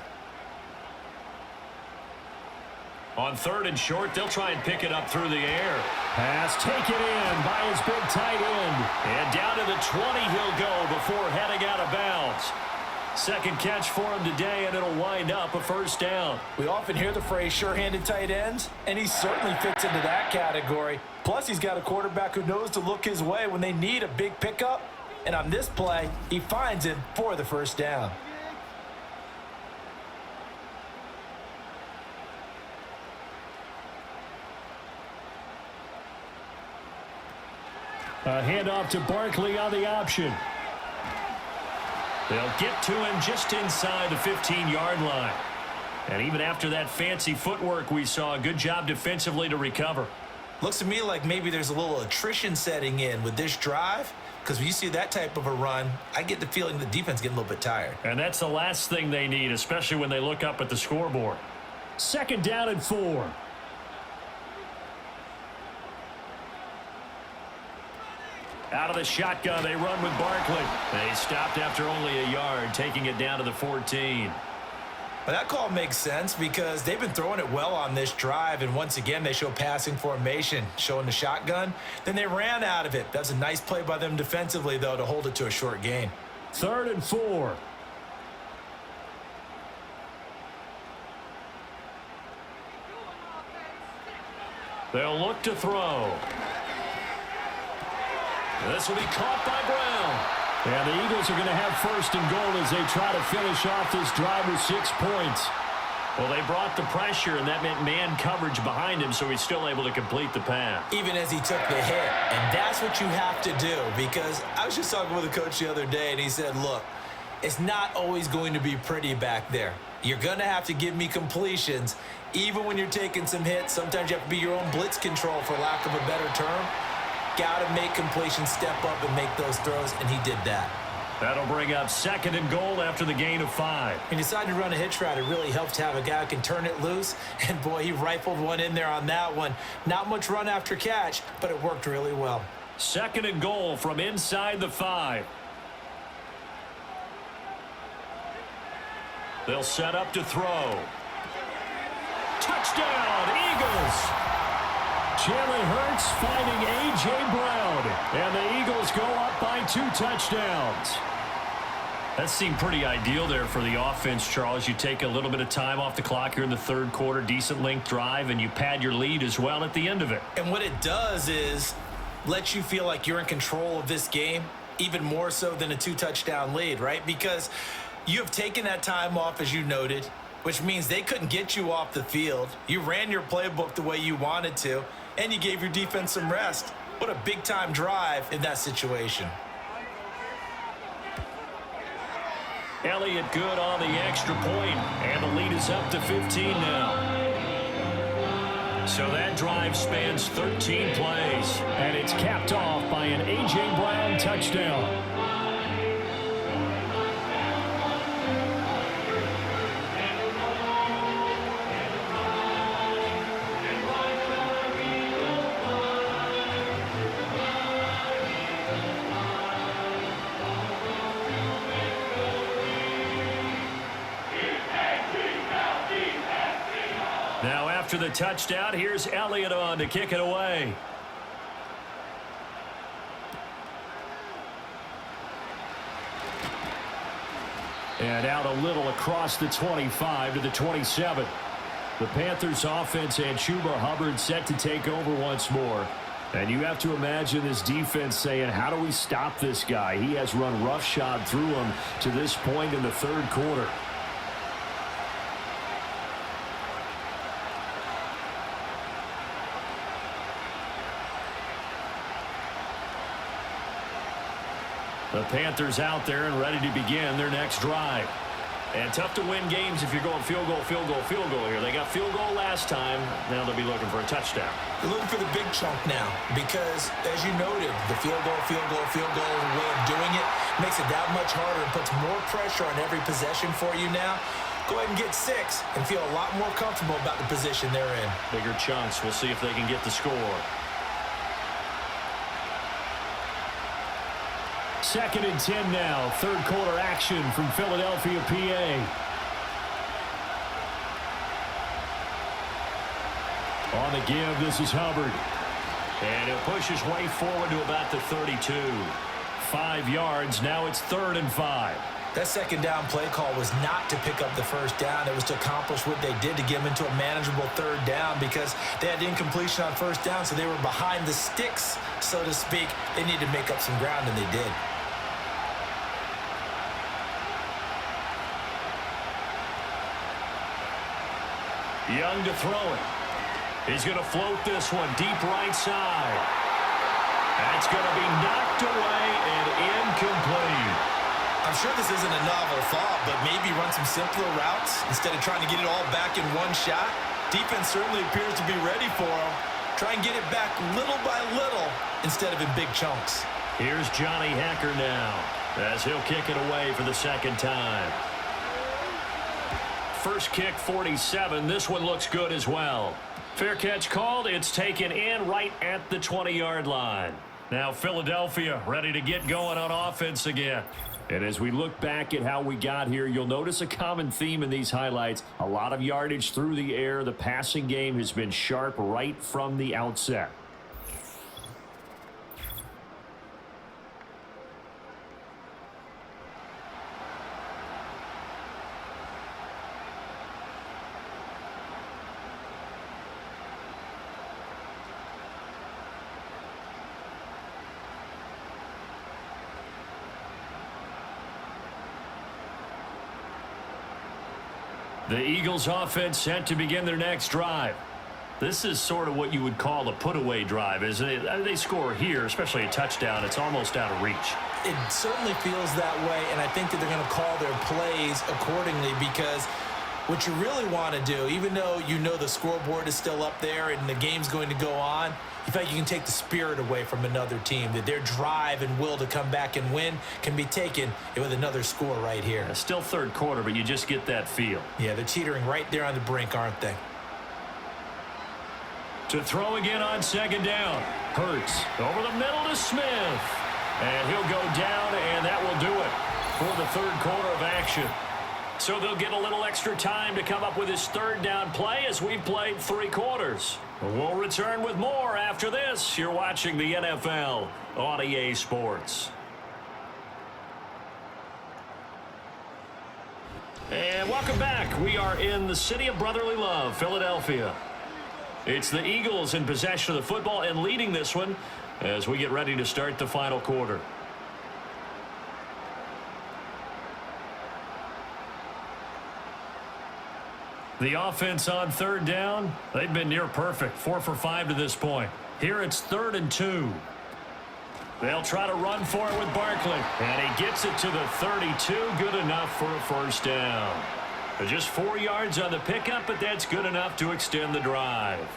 On 3rd and short, they'll try and pick it up through the air. Pass taken in by his big tight end. And down to the 20 he'll go before heading out of bounds. Second catch for him today, and it'll wind up a first down. We often hear the phrase sure-handed tight ends, and he certainly fits into that category. Plus, he's got a quarterback who knows to look his way when they need a big pickup. And on this play, he finds it for the first down. A handoff to Barkley on the option. They'll get to him just inside the 15-yard line. And even after that fancy footwork we saw, a good job defensively to recover. Looks to me like maybe there's a little attrition setting in with this drive, because when you see that type of a run, I get the feeling the defense getting a little bit tired. And that's the last thing they need, especially when they look up at the scoreboard. 2nd down and 4. Out of the shotgun, they run with Barkley. They stopped after only a yard, taking it down to the 14. But that call makes sense because they've been throwing it well on this drive, and once again, they show passing formation, showing the shotgun. Then they ran out of it. That's a nice play by them defensively, though, to hold it to a short gain. 3rd and 4. They'll look to throw. This will be caught by Brown. And the Eagles are going to have 1st and goal as they try to finish off this drive with 6 points. Well, they brought the pressure, and that meant man coverage behind him, so he's still able to complete the pass. Even as he took the hit. And that's what you have to do, because I was just talking with a coach the other day, and he said, look, it's not always going to be pretty back there. You're going to have to give me completions. Even when you're taking some hits, sometimes you have to be your own blitz control, for lack of a better term. Got to make completions, step up and make those throws, and he did that. That'll bring up 2nd and goal after the gain of 5. When you decide to run a hitch route, it really helps to have a guy who can turn it loose. And, boy, he rifled one in there on that one. Not much run after catch, but it worked really well. 2nd and goal from inside the 5. They'll set up to throw. Touchdown, Eagles! Jalen Hurts finding A.J. Brown. And the Eagles go up by 2 touchdowns. That seemed pretty ideal there for the offense, Charles. You take a little bit of time off the clock here in the 3rd quarter, decent length drive, and you pad your lead as well at the end of it. And what it does is let you feel like you're in control of this game, even more so than a 2-touchdown lead, right? Because you have taken that time off, as you noted. which means they couldn't get you off the field. You ran your playbook the way you wanted to, and you gave your defense some rest. What a big-time drive in that situation. Elliott good on the extra point, and the lead is up to 15 now. So that drive spans 13 plays, and it's capped off by an A.J. Brown touchdown. Now after the touchdown, here's Elliott on to kick it away. And out a little across the 25 to the 27. The Panthers offense and Chuba Hubbard set to take over once more. And you have to imagine this defense saying, how do we stop this guy? He has run roughshod through him to this point in the third quarter. The Panthers out there and ready to begin their next drive. And tough to win games if you're going field goal, field goal, field goal here. They got field goal last time. Now they'll be looking for a touchdown. They're looking for the big chunk now because, as you noted, the field goal way of doing it makes it that much harder and puts more pressure on every possession for you now. Go ahead and get 6 and feel a lot more comfortable about the position they're in. Bigger chunks. We'll see if they can get the score. 2nd and 10 now. Third quarter action from Philadelphia, PA. On the give, this is Hubbard. And he'll push his way forward to about the 32. 5 yards. Now it's 3rd and 5. That second down play call was not to pick up the first down. It was to accomplish what they did to get them into a manageable 3rd down because they had incompletion on first down, so they were behind the sticks, so to speak. They needed to make up some ground, and they did. Young to throw it. He's going to float this one deep right side. That's going to be knocked away and incomplete. I'm sure this isn't a novel thought, but maybe run some simpler routes instead of trying to get it all back in one shot. Defense certainly appears to be ready for him. Try and get it back little by little instead of in big chunks. Here's Johnny Hacker now as he'll kick it away for the second time. First kick, 47. This one looks good as well. Fair catch called. It's taken in right at the 20-yard line. Now Philadelphia ready to get going on offense again. And as we look back at how we got here, you'll notice a common theme in these highlights. A lot of yardage through the air. The passing game has been sharp right from the outset. The Eagles offense set to begin their next drive. This is sort of what you would call a put-away drive, isn't it? They score here, especially a touchdown. It's almost out of reach. It certainly feels that way, and I think that they're going to call their plays accordingly because what you really want to do, even though you know the scoreboard is still up there and the game's going to go on, you feel like you can take the spirit away from another team, that their drive and will to come back and win can be taken with another score right here. It's still third quarter, but you just get that feel. Yeah, they're teetering right there on the brink, aren't they? To throw again on second down. Hurts over the middle to Smith. And he'll go down, and that will do it for the third quarter of action. So they'll get a little extra time to come up with his third down play as we've played 3 quarters. We'll return with more after this. You're watching the NFL on EA Sports. And welcome back. We are in the city of brotherly love, Philadelphia. It's the Eagles in possession of the football and leading this one as we get ready to start the final quarter. The offense on third down, they've been near perfect. 4 for 5 to this point. Here it's 3rd and 2. They'll try to run for it with Barkley. And he gets it to the 32. Good enough for a first down. Just 4 yards on the pickup, but that's good enough to extend the drive.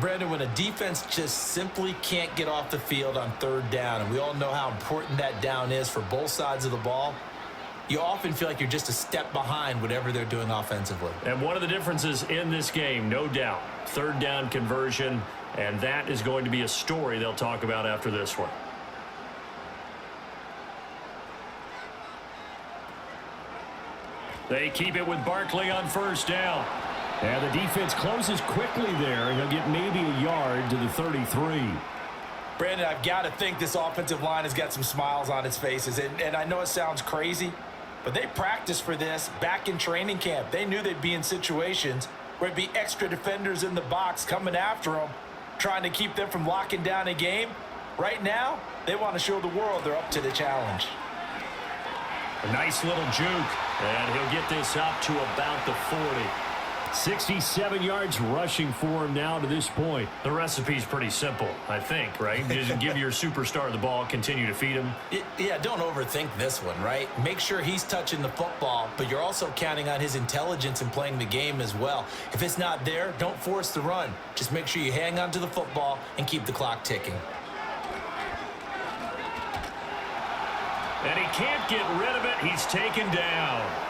Brandon, when a defense just simply can't get off the field on third down, and we all know how important that down is for both sides of the ball, you often feel like you're just a step behind whatever they're doing offensively. And one of the differences in this game, no doubt, third down conversion, and that is going to be a story they'll talk about after this one. They keep it with Barkley on first down. And the defense closes quickly there, and he'll get maybe a yard to the 33. Brandon, I've got to think this offensive line has got some smiles on its faces. And I know it sounds crazy, but they practiced for this back in training camp. They knew they'd be in situations where there'd be extra defenders in the box coming after them, trying to keep them from locking down a game. Right now, they want to show the world they're up to the challenge. A nice little juke, and he'll get this up to about the 40. 67 yards rushing for him now to this point. The recipe's pretty simple, I think, right? Just give your superstar the ball, continue to feed him. Yeah, don't overthink this one, right? Make sure he's touching the football, but you're also counting on his intelligence in playing the game as well. If it's not there, don't force the run. Just make sure you hang on to the football and keep the clock ticking. And he can't get rid of it. He's taken down.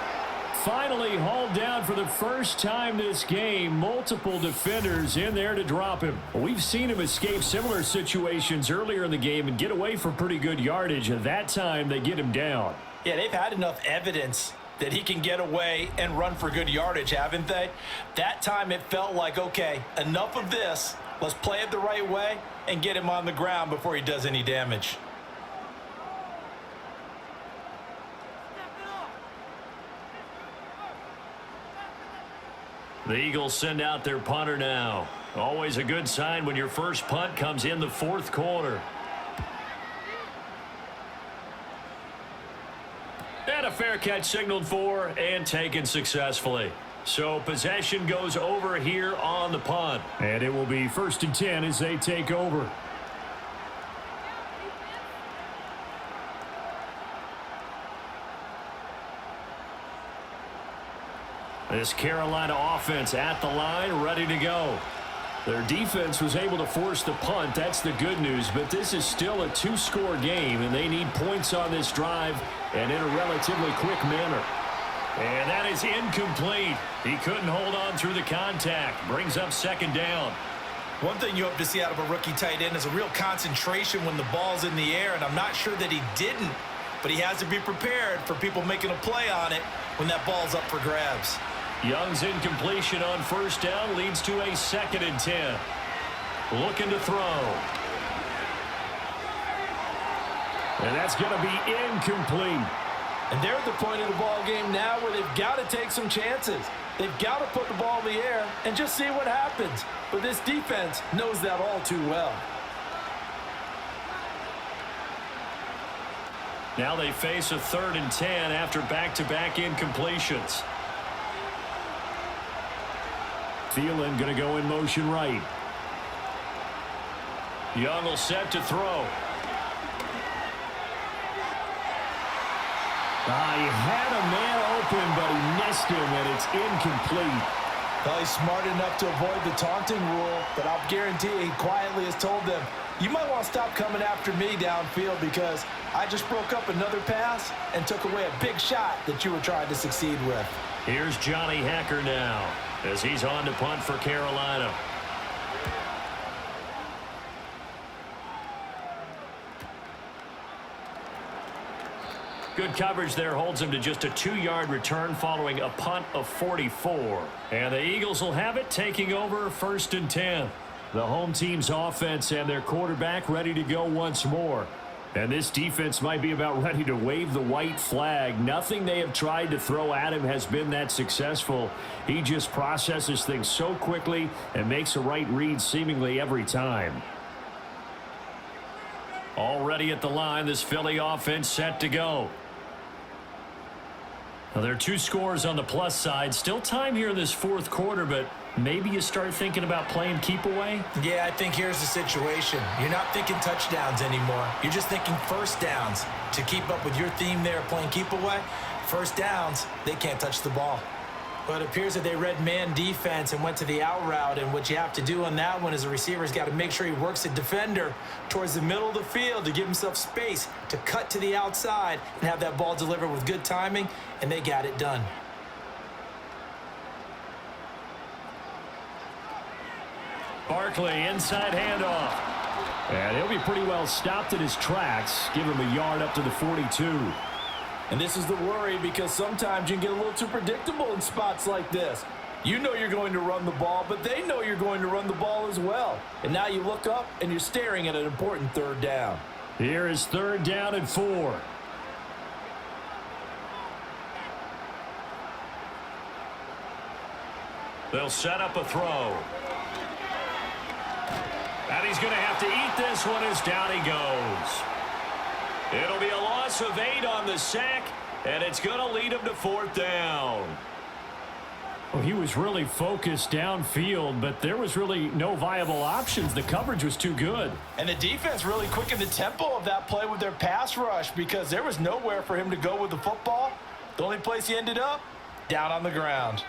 Finally hauled down for the first time this game. Multiple defenders in there to drop him. We've seen him escape similar situations earlier in the game and get away for pretty good yardage. And that time they get him down. Yeah, they've had enough evidence that he can get away and run for good yardage, haven't they? That time it felt like, okay, enough of this. Let's play it the right way and get him on the ground before he does any damage. The Eagles send out their punter now. Always a good sign when your first punt comes in the fourth quarter. And a fair catch signaled for and taken successfully. So possession goes over here on the punt. And it will be 1st and 10 as they take over. This Carolina offense at the line, ready to go. Their defense was able to force the punt. That's the good news. But this is still a 2-score game, and they need points on this drive and in a relatively quick manner. And that is incomplete. He couldn't hold on through the contact. Brings up 2nd down. One thing you hope to see out of a rookie tight end is a real concentration when the ball's in the air, and I'm not sure that he didn't, but he has to be prepared for people making a play on it when that ball's up for grabs. Young's incompletion on first down leads to a 2nd and 10. Looking to throw. And that's going to be incomplete. And they're at the point of the ball game now where they've got to take some chances. They've got to put the ball in the air and just see what happens. But this defense knows that all too well. Now they face a 3rd and 10 after back-to-back incompletions. Thielen going to go in motion right. Young will set to throw. He had a man open, but he missed him, and it's incomplete. Well, he's smart enough to avoid the taunting rule, but I'll guarantee he quietly has told them, you might want to stop coming after me downfield because I just broke up another pass and took away a big shot that you were trying to succeed with. Here's Johnny Hacker now as he's on to punt for Carolina. Good coverage there holds him to just a 2-yard return following a punt of 44. And the Eagles will have it, taking over 1st and 10. The home team's offense and their quarterback ready to go once more. And this defense might be about ready to wave the white flag. Nothing they have tried to throw at him has been that successful. He just processes things so quickly and makes a right read seemingly every time. Already at the line, this Philly offense set to go. Well, there are 2 scores on the plus side. Still time here in this fourth quarter, but maybe you start thinking about playing keep away? Yeah, I think here's the situation. You're not thinking touchdowns anymore. You're just thinking first downs. To keep up with your theme there, playing keep away, first downs, they can't touch the ball. But it appears that they read man defense and went to the out route, and what you have to do on that one is the receiver's got to make sure he works the defender towards the middle of the field to give himself space to cut to the outside and have that ball delivered with good timing, and they got it done. Barkley, inside handoff. And he'll be pretty well stopped in his tracks. Give him a yard up to the 42. And this is the worry, because sometimes you can get a little too predictable in spots like this. You know you're going to run the ball, but they know you're going to run the ball as well. And now you look up and you're staring at an important third down. Here is 3rd down and 4. They'll set up a throw. And he's going to have to eat this one as down he goes. It'll be a loss of 8 on the sack, and it's going to lead him to 4th down. Well, he was really focused downfield, but there was really no viable options. The coverage was too good. And the defense really quickened the tempo of that play with their pass rush, because there was nowhere for him to go with the football. The only place he ended up, down on the ground.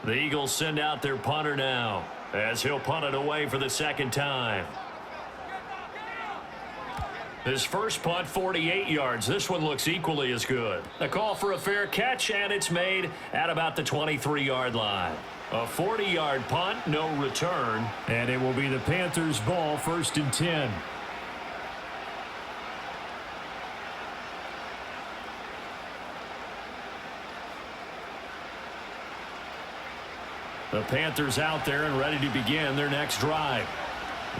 The Eagles send out their punter now, as he'll punt it away for the 2nd time. His first punt, 48 yards. This one looks equally as good. A call for a fair catch, and it's made at about the 23-yard line. A 40-yard punt, no return. And it will be the Panthers' ball, 1st and 10. The Panthers out there and ready to begin their next drive.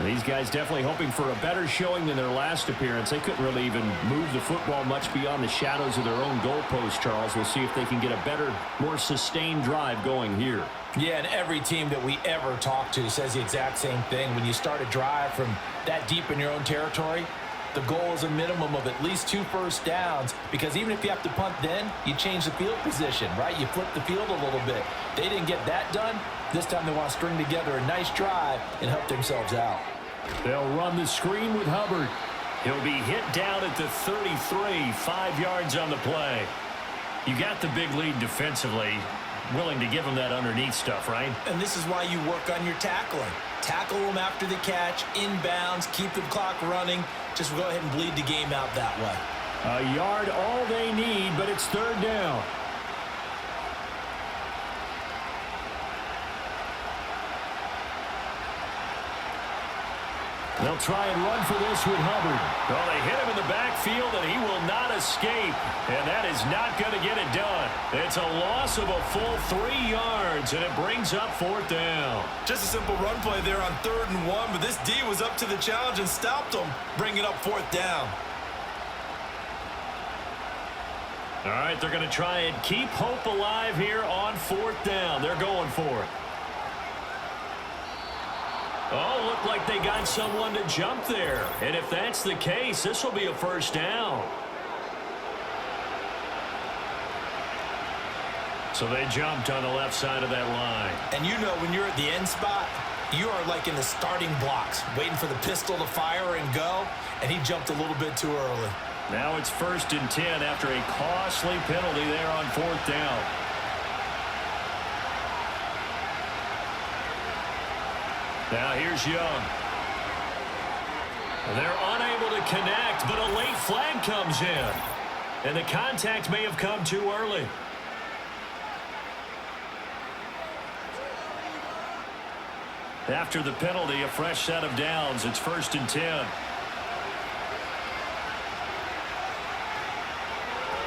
These guys definitely hoping for a better showing than their last appearance. They couldn't really even move the football much beyond the shadows of their own goalpost, Charles. We'll see if they can get a better, more sustained drive going here. Yeah, and every team that we ever talk to says the exact same thing. When you start a drive from that deep in your own territory, the goal is a minimum of at least 2 first downs, because even if you have to punt then, you change the field position, right? You flip the field a little bit. They didn't get that done. This time they want to string together a nice drive and help themselves out. They'll run the screen with Hubbard. He'll be hit down at the 33, 5 yards on the play. You got the big lead defensively. Willing to give him that underneath stuff, right? And this is why you work on your tackling. Tackle them after the catch, inbounds, keep the clock running. Just go ahead and bleed the game out that way. A yard all they need, but it's 3rd down. They'll try and run for this with Hubbard. Well, they hit him in the backfield, and he will not escape. And that is not going to get it done. It's a loss of a full 3 yards, and it brings up 4th down. Just a simple run play there on 3rd and 1, but this D was up to the challenge and stopped them, bringing up 4th down. All right, they're going to try and keep hope alive here on 4th down. They're going for it. Oh, looked like they got someone to jump there. And if that's the case, this will be a 1st down. So they jumped on the left side of that line. And you know when you're at the end spot, you are like in the starting blocks, waiting for the pistol to fire and go, and he jumped a little bit too early. Now it's 1st and 10 after a costly penalty there on 4th down. Now here's Young. They're unable to connect, but a late flag comes in. And the contact may have come too early. After the penalty, a fresh set of downs. It's 1st and 10.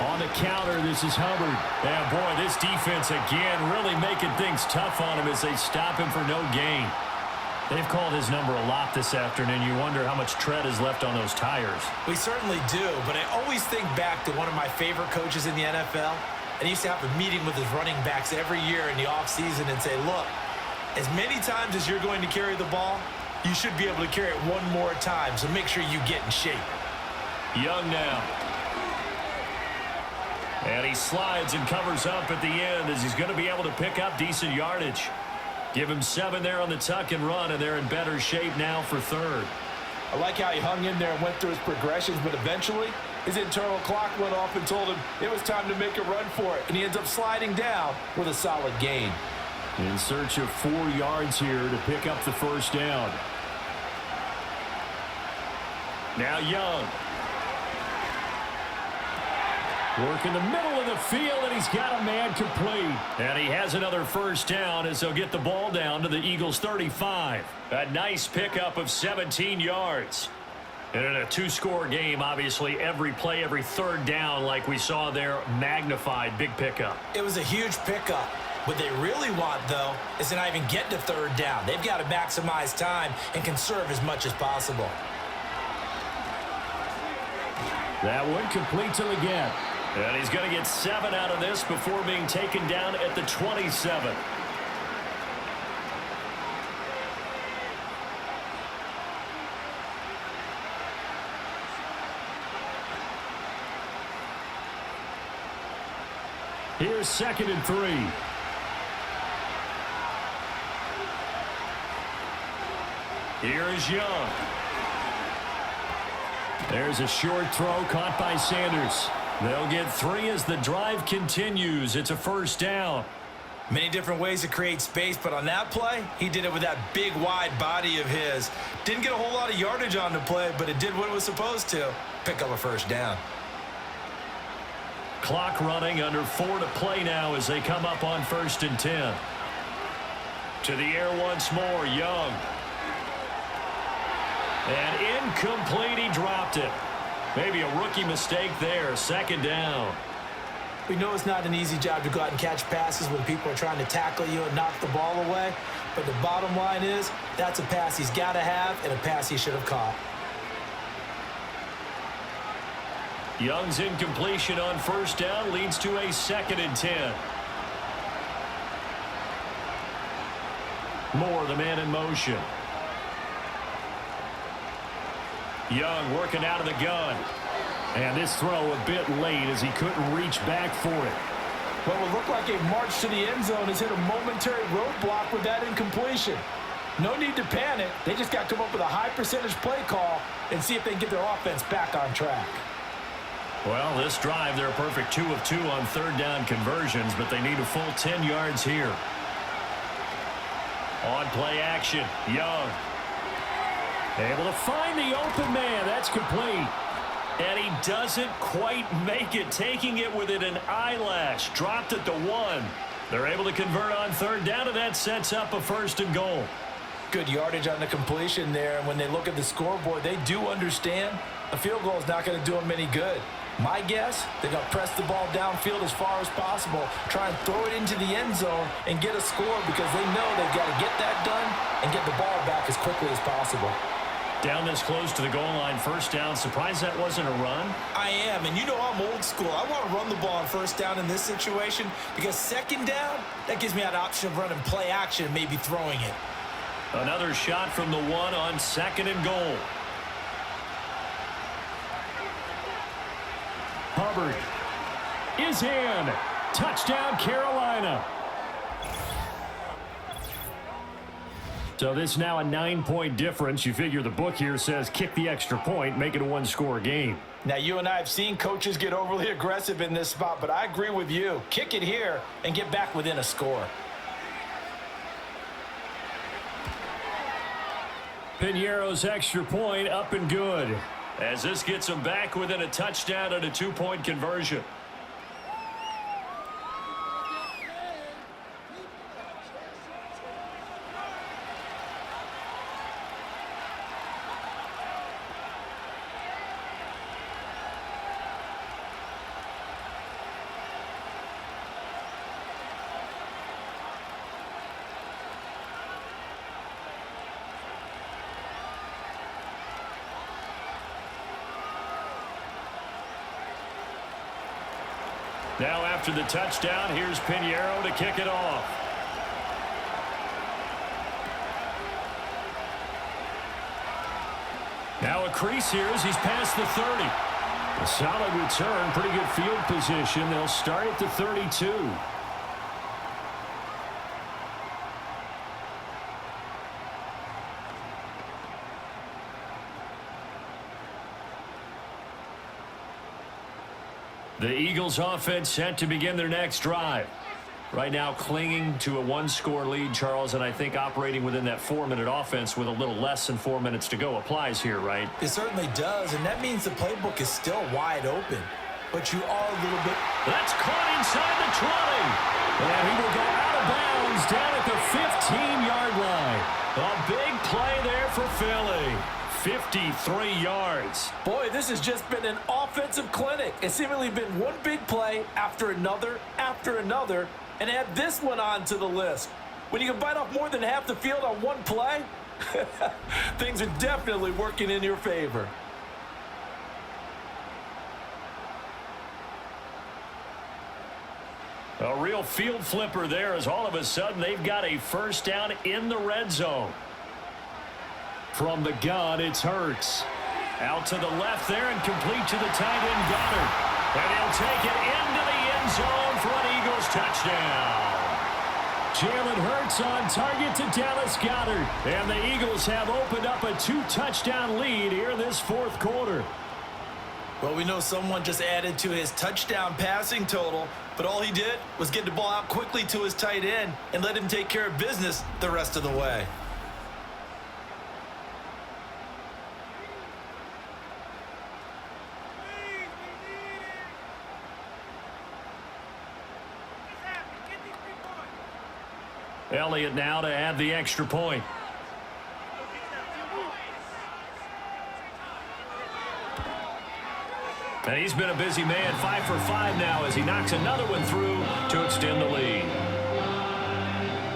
On the counter, this is Hubbard. Yeah, boy, this defense again really making things tough on him as they stop him for no gain. They've called his number a lot this afternoon. You wonder how much tread is left on those tires. We certainly do, but I always think back to one of my favorite coaches in the NFL, and he used to have a meeting with his running backs every year in the offseason and say, look, as many times as you're going to carry the ball, you should be able to carry it one more time, so make sure you get in shape. Young now. And he slides and covers up at the end as he's going to be able to pick up decent yardage. Give him 7 there on the tuck and run, and they're in better shape now for third. I like how he hung in there and went through his progressions, but eventually his internal clock went off and told him it was time to make a run for it, and he ends up sliding down with a solid gain. In search of 4 yards here to pick up the first down. Now Young. Work in the middle of the field, and he's got a man complete. And he has another first down as they'll get the ball down to the Eagles' 35. A nice pickup of 17 yards. And in a 2-score game, obviously, every play, every third down, like we saw there, magnified big pickup. It was a huge pickup. What they really want, though, is to not even get to third down. They've got to maximize time and conserve as much as possible. That one complete till again. And he's going to get 7 out of this before being taken down at the 27. Here's 2nd and 3. Here is Young. There's a short throw caught by Sanders. They'll get 3 as the drive continues. It's a first down. Many different ways to create space, but on that play, he did it with that big, wide body of his. Didn't get a whole lot of yardage on the play, but it did what it was supposed to. Pick up a first down. Clock running, under 4 to play now as they come up on 1st and 10. To the air once more, Young. And incomplete, he dropped it. Maybe a rookie mistake there, 2nd down. We know it's not an easy job to go out and catch passes when people are trying to tackle you and knock the ball away. But the bottom line is, that's a pass he's got to have and a pass he should have caught. Young's incompletion on 1st down leads to a 2nd and 10. Moore, the man in motion. Young working out of the gun. And this throw a bit late as he couldn't reach back for it. What would look like a march to the end zone has hit a momentary roadblock with that incompletion. No need to panic. They just got to come up with a high percentage play call and see if they can get their offense back on track. Well, this drive, they're a perfect 2 of 2 on 3rd down conversions, but they need a full 10 yards here. On play action, Young. Able to find the open man. That's complete. And he doesn't quite make it, taking it within an eyelash. Dropped at the 1. They're able to convert on 3rd down, and that sets up a 1st and goal. Good yardage on the completion there, and when they look at the scoreboard, they do understand a field goal is not going to do them any good. My guess, they're going to press the ball downfield as far as possible, try and throw it into the end zone and get a score because they know they've got to get that done and get the ball back as quickly as possible. Down this close to the goal line, 1st down. Surprised that wasn't a run? I am, and you know I'm old school. I want to run the ball on 1st down in this situation because 2nd down, that gives me that option of running play action, maybe throwing it. Another shot from the 1 on 2nd and goal. Hubbard is in. Touchdown, Carolina. So this is now a 9-point difference. You figure the book here says kick the extra point, make it a 1-score game. Now, you and I have seen coaches get overly aggressive in this spot, but I agree with you. Kick it here and get back within a score. Piñeiro's extra point up and good. As this gets them back within a touchdown and a 2-point conversion. Now after the touchdown, here's Pinheiro to kick it off. Now a crease here as he's past the 30. A solid return, pretty good field position. They'll start at the 32. The Eagles offense set to begin their next drive. Right now clinging to a one-score lead, Charles, and I think operating within that 4-minute offense with a little less than 4 minutes to go applies here, right? It certainly does, and that means the playbook is still wide open. But you are a little bit... That's caught inside the 20. And he will go out of bounds down at the 15-yard line. A big play there for Philly. 53 yards. Boy, this has just been an offensive clinic. It's seemingly been one big play after another, and add this one on to the list. When you can bite off more than half the field on one play, things are definitely working in your favor. A real field flipper there as all of a sudden they've got a first down in the red zone. From the gun, it's Hurts. Out to the left there and complete to the tight end Goddard. And he'll take it into the end zone for an Eagles touchdown. Jalen Hurts on target to Dallas Goedert. And the Eagles have opened up a 2-touchdown lead here in this fourth quarter. Well, we know someone just added to his touchdown passing total, but all he did was get the ball out quickly to his tight end and let him take care of business the rest of the way. Elliott now to add the extra point. And he's been a busy man, 5 for 5 now as he knocks another one through to extend the lead.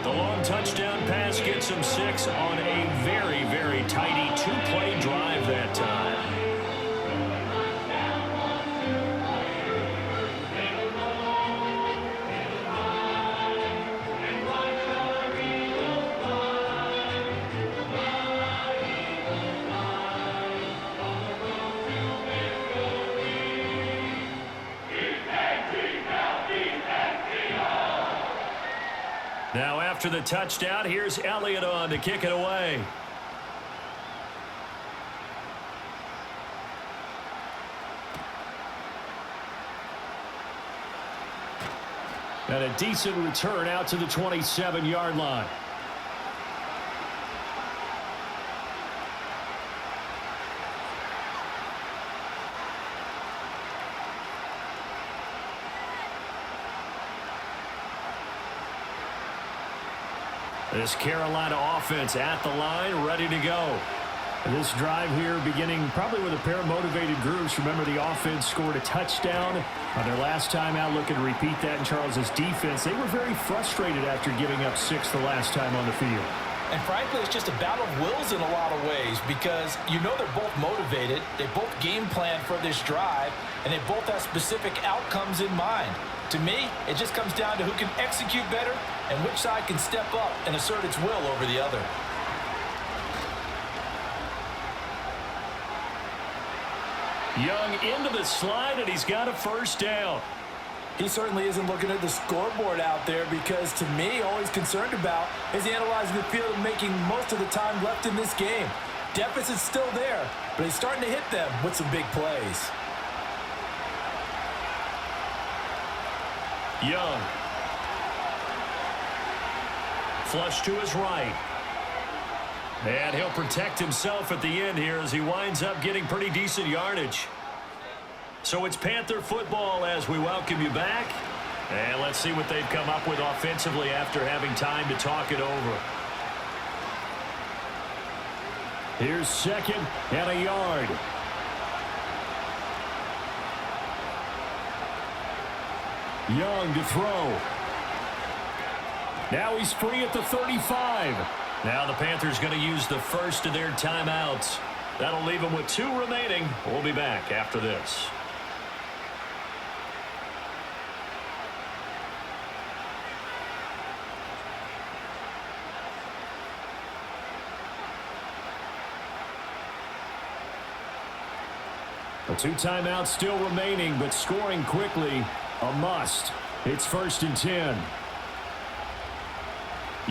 The long touchdown pass gets him 6 on a very, very tidy 2-play drive that time. Now after the touchdown, here's Elliott on to kick it away. And a decent return out to the 27-yard line. This Carolina offense at the line, ready to go. This drive here beginning probably with a pair of motivated groups. Remember, the offense scored a touchdown on their last time out, looking to repeat that in Charles's defense. They were very frustrated after giving up 6 the last time on the field. And frankly, it's just a battle of wills in a lot of ways because you know they're both motivated, they both game plan for this drive, and they both have specific outcomes in mind. To me, it just comes down to who can execute better and which side can step up and assert its will over the other. Young into the slide, and he's got a first down. He certainly isn't looking at the scoreboard out there because, to me, all he's concerned about is analyzing the field and making most of the time left in this game. Deficit's still there, but he's starting to hit them with some big plays. Young. Flush to his right. And he'll protect himself at the end here as he winds up getting pretty decent yardage. So it's Panther football as we welcome you back. And let's see what they've come up with offensively after having time to talk it over. Here's 2nd and a yard. Young to throw. Now he's free at the 35. Now the Panthers going to use the first of their timeouts. That'll leave them with 2 remaining. We'll be back after this. The 2 timeouts still remaining, but scoring quickly, a must. It's 1st and 10.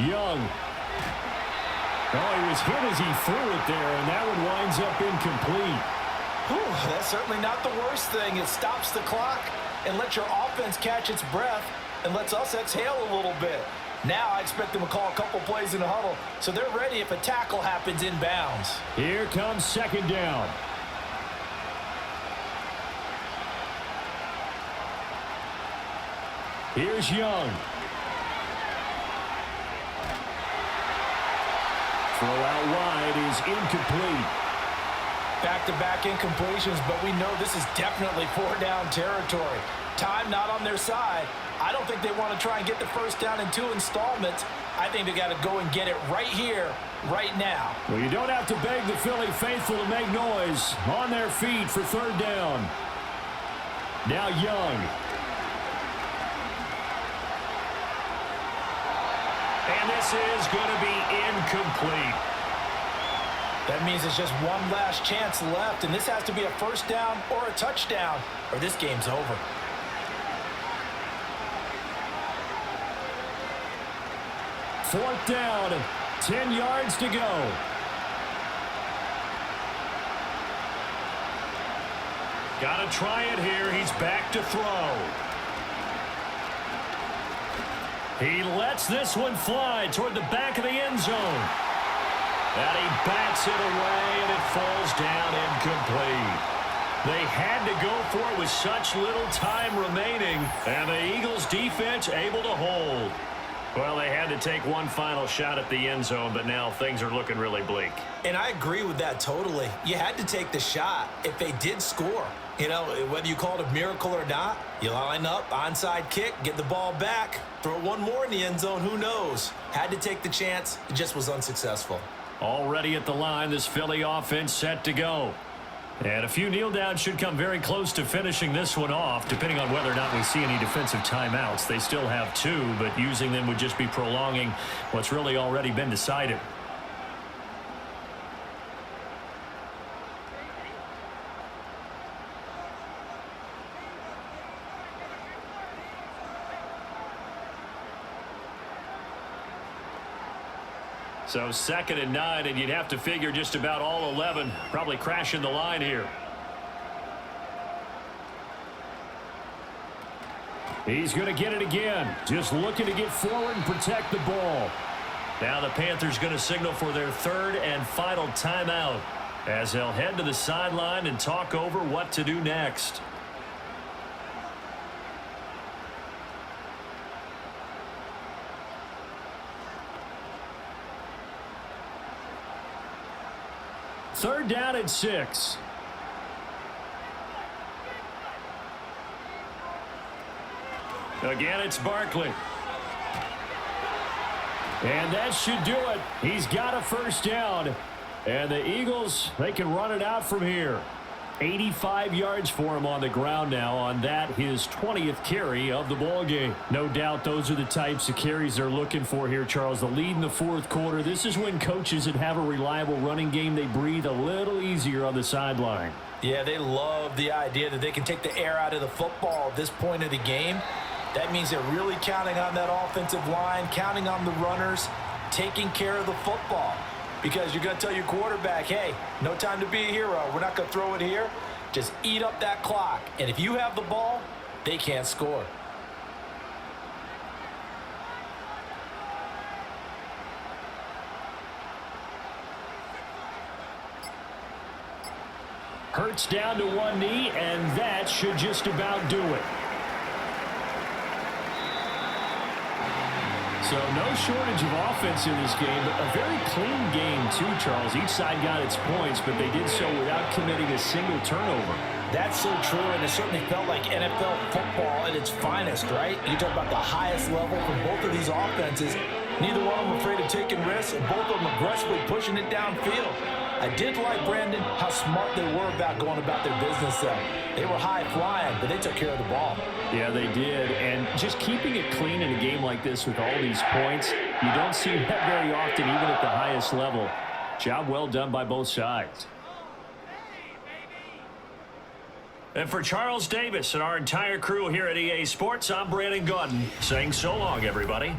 Young. Oh, he was hit as he threw it there, and that one winds up incomplete. Whew, that's certainly not the worst thing. It stops the clock and lets your offense catch its breath and lets us exhale a little bit. Now I expect them to call a couple plays in the huddle, so they're ready if a tackle happens inbounds. Here comes 2nd down. Here's Young. Throw out wide is incomplete. Back-to-back incompletions, but we know this is definitely 4-down territory. Time not on their side. I don't think they want to try and get the 1st down in 2 installments. I think they got to go and get it right here, right now. Well, you don't have to beg the Philly faithful to make noise. On their feet for 3rd down. Now Young. And this is going to be incomplete. That means it's just one last chance left, and this has to be a 1st down or a touchdown, or this game's over. Fourth down, 10 yards to go. Got to try it here. He's back to throw. He lets this one fly toward the back of the end zone. And he bats it away, and it falls down incomplete. They had to go for it with such little time remaining, and the Eagles defense able to hold. Well, they had to take one final shot at the end zone, but now things are looking really bleak. And I agree with that totally. You had to take the shot if they did score. You know, whether you call it a miracle or not, you line up, onside kick, get the ball back, throw one more in the end zone, who knows? Had to take the chance. It just was unsuccessful. Already at the line, this Philly offense set to go. And a few kneel downs should come very close to finishing this one off, depending on whether or not we see any defensive timeouts. They still have 2, but using them would just be prolonging what's really already been decided. So 2nd and 9, and you'd have to figure just about all 11 probably crashing the line here. He's going to get it again. Just looking to get forward and protect the ball. Now the Panthers going to signal for their 3rd and final timeout as they'll head to the sideline and talk over what to do next. Third down and 6. Again, it's Barkley. And that should do it. He's got a 1st down. And the Eagles, they can run it out from here. 85 yards for him on the ground now on that, his 20th carry of the ball game. No doubt those are the types of carries they're looking for here, Charles. The lead in the 4th quarter. This is when coaches that have a reliable running game, they breathe a little easier on the sideline. Yeah, they love the idea that they can take the air out of the football at this point of the game. That means they're really counting on that offensive line, counting on the runners, taking care of the football. Because you're going to tell your quarterback, hey, no time to be a hero. We're not going to throw it here. Just eat up that clock. And if you have the ball, they can't score. Hurts down to one knee, and that should just about do it. So no shortage of offense in this game, but a very clean game too, Charles. Each side got its points, but they did so without committing a single turnover. That's so true, and it certainly felt like NFL football at its finest, right? You talk about the highest level from both of these offenses. Neither one of them afraid of taking risks, and both of them aggressively pushing it downfield. I did like, Brandon, how smart they were about going about their business though. They were high flying, but they took care of the ball. Yeah, they did. And just keeping it clean in a game like this with all these points, you don't see that very often, even at the highest level. Job well done by both sides. And for Charles Davis and our entire crew here at EA Sports, I'm Brandon Gaudin saying so long, everybody.